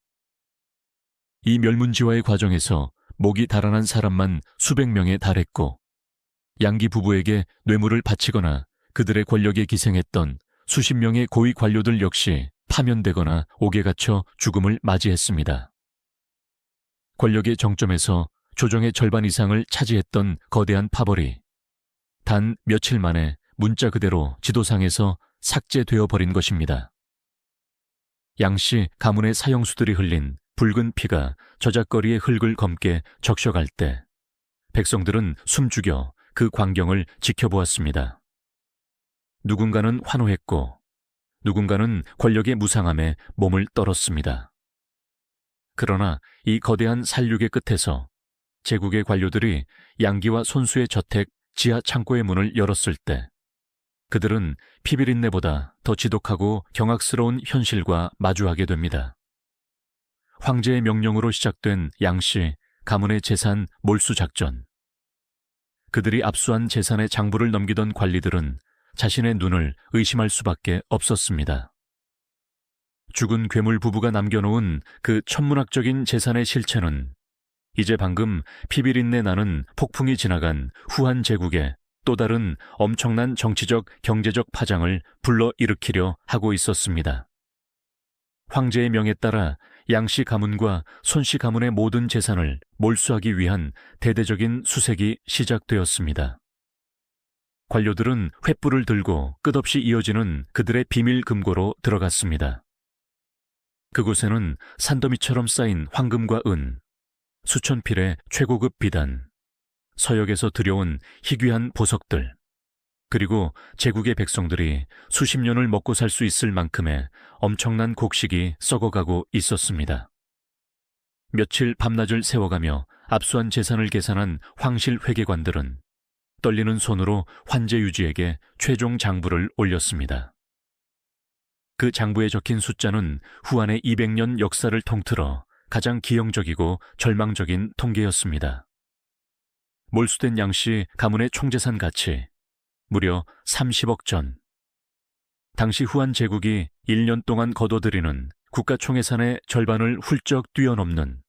이 멸문지화의 과정에서 목이 달아난 사람만 수백 명에 달했고 양기 부부에게 뇌물을 바치거나 그들의 권력에 기생했던 수십 명의 고위 관료들 역시 파면되거나 옥에 갇혀 죽음을 맞이했습니다. 권력의 정점에서 조정의 절반 이상을 차지했던 거대한 파벌이 단 며칠 만에 문자 그대로 지도상에서 삭제되어 버린 것입니다. 양씨 가문의 사형수들이 흘린 붉은 피가 저작거리의 흙을 검게 적셔갈 때 백성들은 숨죽여 그 광경을 지켜보았습니다. 누군가는 환호했고 누군가는 권력의 무상함에 몸을 떨었습니다. 그러나 이 거대한 살육의 끝에서 제국의 관료들이 양기와 손수의 저택 지하 창고의 문을 열었을 때 그들은 피비린내보다 더 지독하고 경악스러운 현실과 마주하게 됩니다. 황제의 명령으로 시작된 양씨 가문의 재산 몰수 작전. 그들이 압수한 재산의 장부를 넘기던 관리들은 자신의 눈을 의심할 수밖에 없었습니다. 죽은 괴물 부부가 남겨놓은 그 천문학적인 재산의 실체는 이제 방금 피비린내 나는 폭풍이 지나간 후한 제국에 또 다른 엄청난 정치적, 경제적 파장을 불러일으키려 하고 있었습니다. 황제의 명에 따라 양씨 가문과 손씨 가문의 모든 재산을 몰수하기 위한 대대적인 수색이 시작되었습니다. 관료들은 횃불을 들고 끝없이 이어지는 그들의 비밀 금고로 들어갔습니다. 그곳에는 산더미처럼 쌓인 황금과 은, 수천 필의 최고급 비단, 서역에서 들여온 희귀한 보석들, 그리고 제국의 백성들이 수십 년을 먹고 살 수 있을 만큼의 엄청난 곡식이 썩어가고 있었습니다. 며칠 밤낮을 세워가며 압수한 재산을 계산한 황실 회계관들은 떨리는 손으로 환제 유지에게 최종 장부를 올렸습니다. 그 장부에 적힌 숫자는 후한의 200년 역사를 통틀어 가장 기형적이고 절망적인 통계였습니다. 몰수된 양씨 가문의 총재산 가치 무려 30억 전. 당시 후한 제국이 1년 동안 거둬들이는 국가 총예산의 절반을 훌쩍 뛰어넘는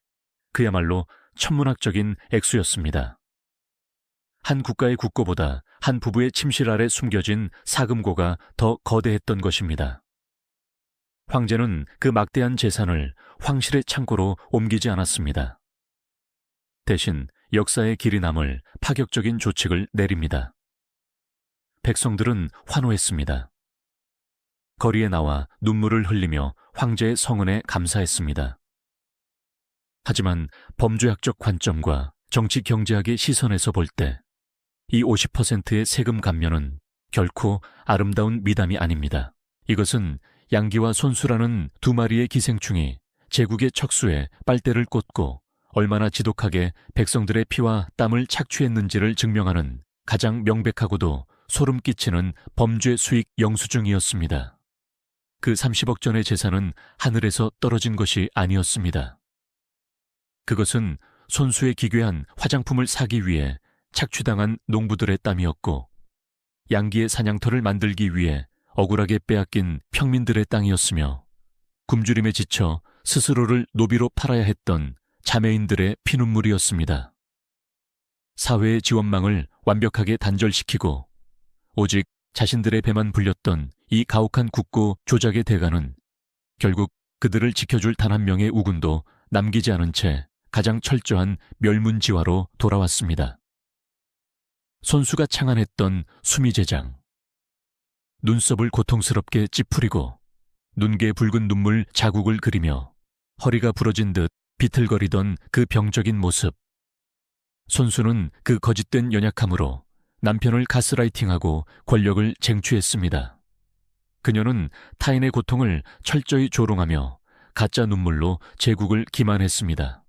그야말로 천문학적인 액수였습니다. 한 국가의 국고보다 한 부부의 침실 아래 숨겨진 사금고가 더 거대했던 것입니다. 황제는 그 막대한 재산을 황실의 창고로 옮기지 않았습니다. 대신 역사의 길이 남을 파격적인 조칙을 내립니다. 백성들은 환호했습니다. 거리에 나와 눈물을 흘리며 황제의 성은에 감사했습니다. 하지만 범죄학적 관점과 정치 경제학의 시선에서 볼 때 이 50%의 세금 감면은 결코 아름다운 미담이 아닙니다. 이것은 양기와 손수라는 두 마리의 기생충이 제국의 척수에 빨대를 꽂고 얼마나 지독하게 백성들의 피와 땀을 착취했는지를 증명하는 가장 명백하고도 소름 끼치는 범죄 수익 영수증이었습니다. 그 30억 전의 재산은 하늘에서 떨어진 것이 아니었습니다. 그것은 손수에 기괴한 화장품을 사기 위해 착취당한 농부들의 땀이었고 양기의 사냥터를 만들기 위해 억울하게 빼앗긴 평민들의 땅이었으며 굶주림에 지쳐 스스로를 노비로 팔아야 했던 자매인들의 피눈물이었습니다. 사회의 지원망을 완벽하게 단절시키고 오직 자신들의 배만 불렸던 이 가혹한 국고 조작의 대가는 결국 그들을 지켜줄 단 한 명의 우군도 남기지 않은 채 가장 철저한 멸문지화로 돌아왔습니다. 손수가 창안했던 수미제장. 눈썹을 고통스럽게 찌푸리고 눈게 붉은 눈물 자국을 그리며 허리가 부러진 듯 비틀거리던 그 병적인 모습. 손수는 그 거짓된 연약함으로 남편을 가스라이팅하고 권력을 쟁취했습니다. 그녀는 타인의 고통을 철저히 조롱하며 가짜 눈물로 제국을 기만했습니다.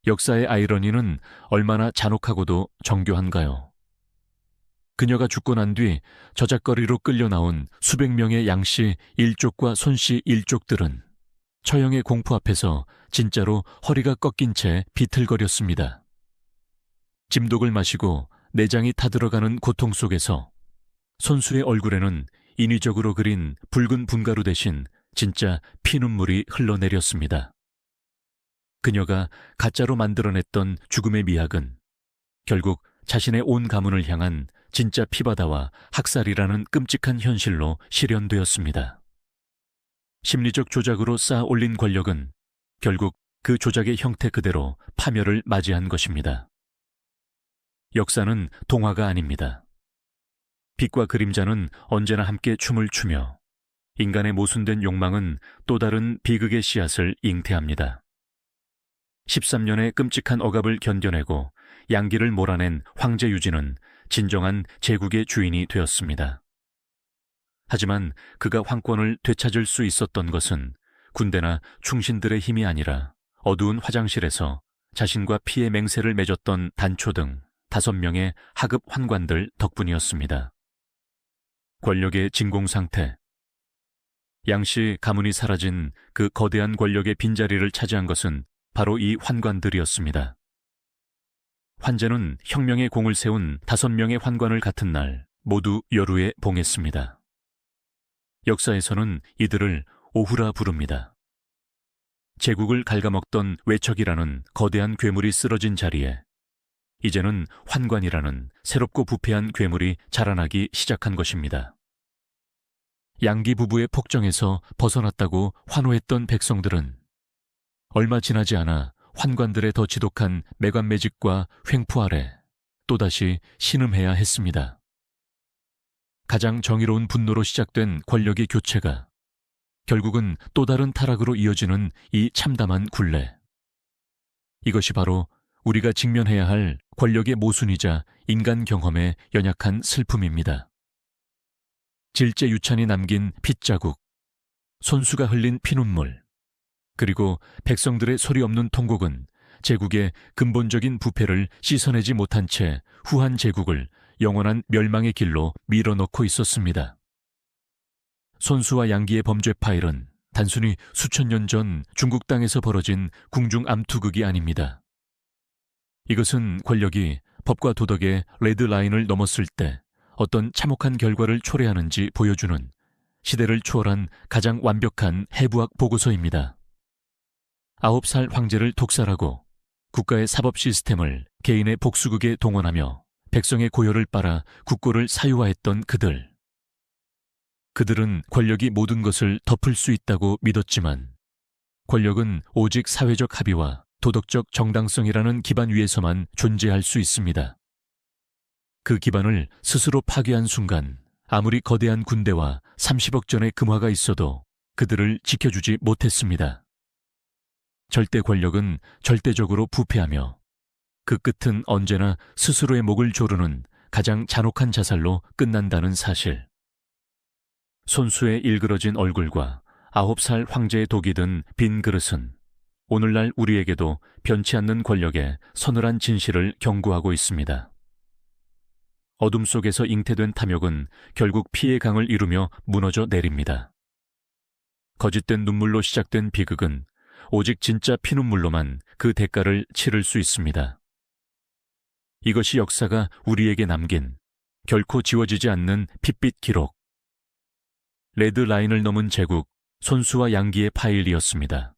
역사의 아이러니는 얼마나 잔혹하고도 정교한가요? 그녀가 죽고 난 뒤 저작거리로 끌려 나온 수백 명의 양씨 일족과 손씨 일족들은 처형의 공포 앞에서 진짜로 허리가 꺾인 채 비틀거렸습니다. 짐독을 마시고 내장이 타들어가는 고통 속에서 손수의 얼굴에는 인위적으로 그린 붉은 분가루 대신 진짜 피눈물이 흘러내렸습니다. 그녀가 가짜로 만들어냈던 죽음의 미학은 결국 자신의 온 가문을 향한 진짜 피바다와 학살이라는 끔찍한 현실로 실현되었습니다. 심리적 조작으로 쌓아 올린 권력은 결국 그 조작의 형태 그대로 파멸을 맞이한 것입니다. 역사는 동화가 아닙니다. 빛과 그림자는 언제나 함께 춤을 추며 인간의 모순된 욕망은 또 다른 비극의 씨앗을 잉태합니다. 13년의 끔찍한 억압을 견뎌내고 양기를 몰아낸 황제 유지는 진정한 제국의 주인이 되었습니다. 하지만 그가 황권을 되찾을 수 있었던 것은 군대나 충신들의 힘이 아니라 어두운 화장실에서 자신과 피의 맹세를 맺었던 단초 등 5명의 하급 환관들 덕분이었습니다. 권력의 진공 상태. 양씨 가문이 사라진 그 거대한 권력의 빈자리를 차지한 것은 바로 이 환관들이었습니다. 환제는 혁명의 공을 세운 5명의 환관을 같은 날 모두 여루에 봉했습니다. 역사에서는 이들을 오후라 부릅니다. 제국을 갉아먹던 외척이라는 거대한 괴물이 쓰러진 자리에 이제는 환관이라는 새롭고 부패한 괴물이 자라나기 시작한 것입니다. 양기 부부의 폭정에서 벗어났다고 환호했던 백성들은 얼마 지나지 않아 환관들의 더 지독한 매관매직과 횡포 아래 또다시 신음해야 했습니다. 가장 정의로운 분노로 시작된 권력의 교체가 결국은 또 다른 타락으로 이어지는 이 참담한 굴레. 이것이 바로 우리가 직면해야 할 권력의 모순이자 인간 경험의 연약한 슬픔입니다. 질제 유찬이 남긴 핏자국, 손수가 흘린 피눈물, 그리고 백성들의 소리 없는 통곡은 제국의 근본적인 부패를 씻어내지 못한 채 후한 제국을 영원한 멸망의 길로 밀어넣고 있었습니다. 손수와 양기의 범죄 파일은 단순히 수천 년 전 중국 땅에서 벌어진 궁중 암투극이 아닙니다. 이것은 권력이 법과 도덕의 레드라인을 넘었을 때 어떤 참혹한 결과를 초래하는지 보여주는 시대를 초월한 가장 완벽한 해부학 보고서입니다. 9살 황제를 독살하고 국가의 사법 시스템을 개인의 복수극에 동원하며 백성의 고열을 빨아 국고를 사유화했던 그들. 그들은 권력이 모든 것을 덮을 수 있다고 믿었지만 권력은 오직 사회적 합의와 도덕적 정당성이라는 기반 위에서만 존재할 수 있습니다. 그 기반을 스스로 파괴한 순간 아무리 거대한 군대와 30억 전의 금화가 있어도 그들을 지켜주지 못했습니다. 절대 권력은 절대적으로 부패하며 그 끝은 언제나 스스로의 목을 조르는 가장 잔혹한 자살로 끝난다는 사실. 손수의 일그러진 얼굴과 9살 황제의 독이 든 빈 그릇은 오늘날 우리에게도 변치 않는 권력의 서늘한 진실을 경고하고 있습니다. 어둠 속에서 잉태된 탐욕은 결국 피의 강을 이루며 무너져 내립니다. 거짓된 눈물로 시작된 비극은 오직 진짜 피눈물로만 그 대가를 치를 수 있습니다. 이것이 역사가 우리에게 남긴 결코 지워지지 않는 핏빛 기록. 레드라인을 넘은 제국, 손수와 양기의 파일이었습니다.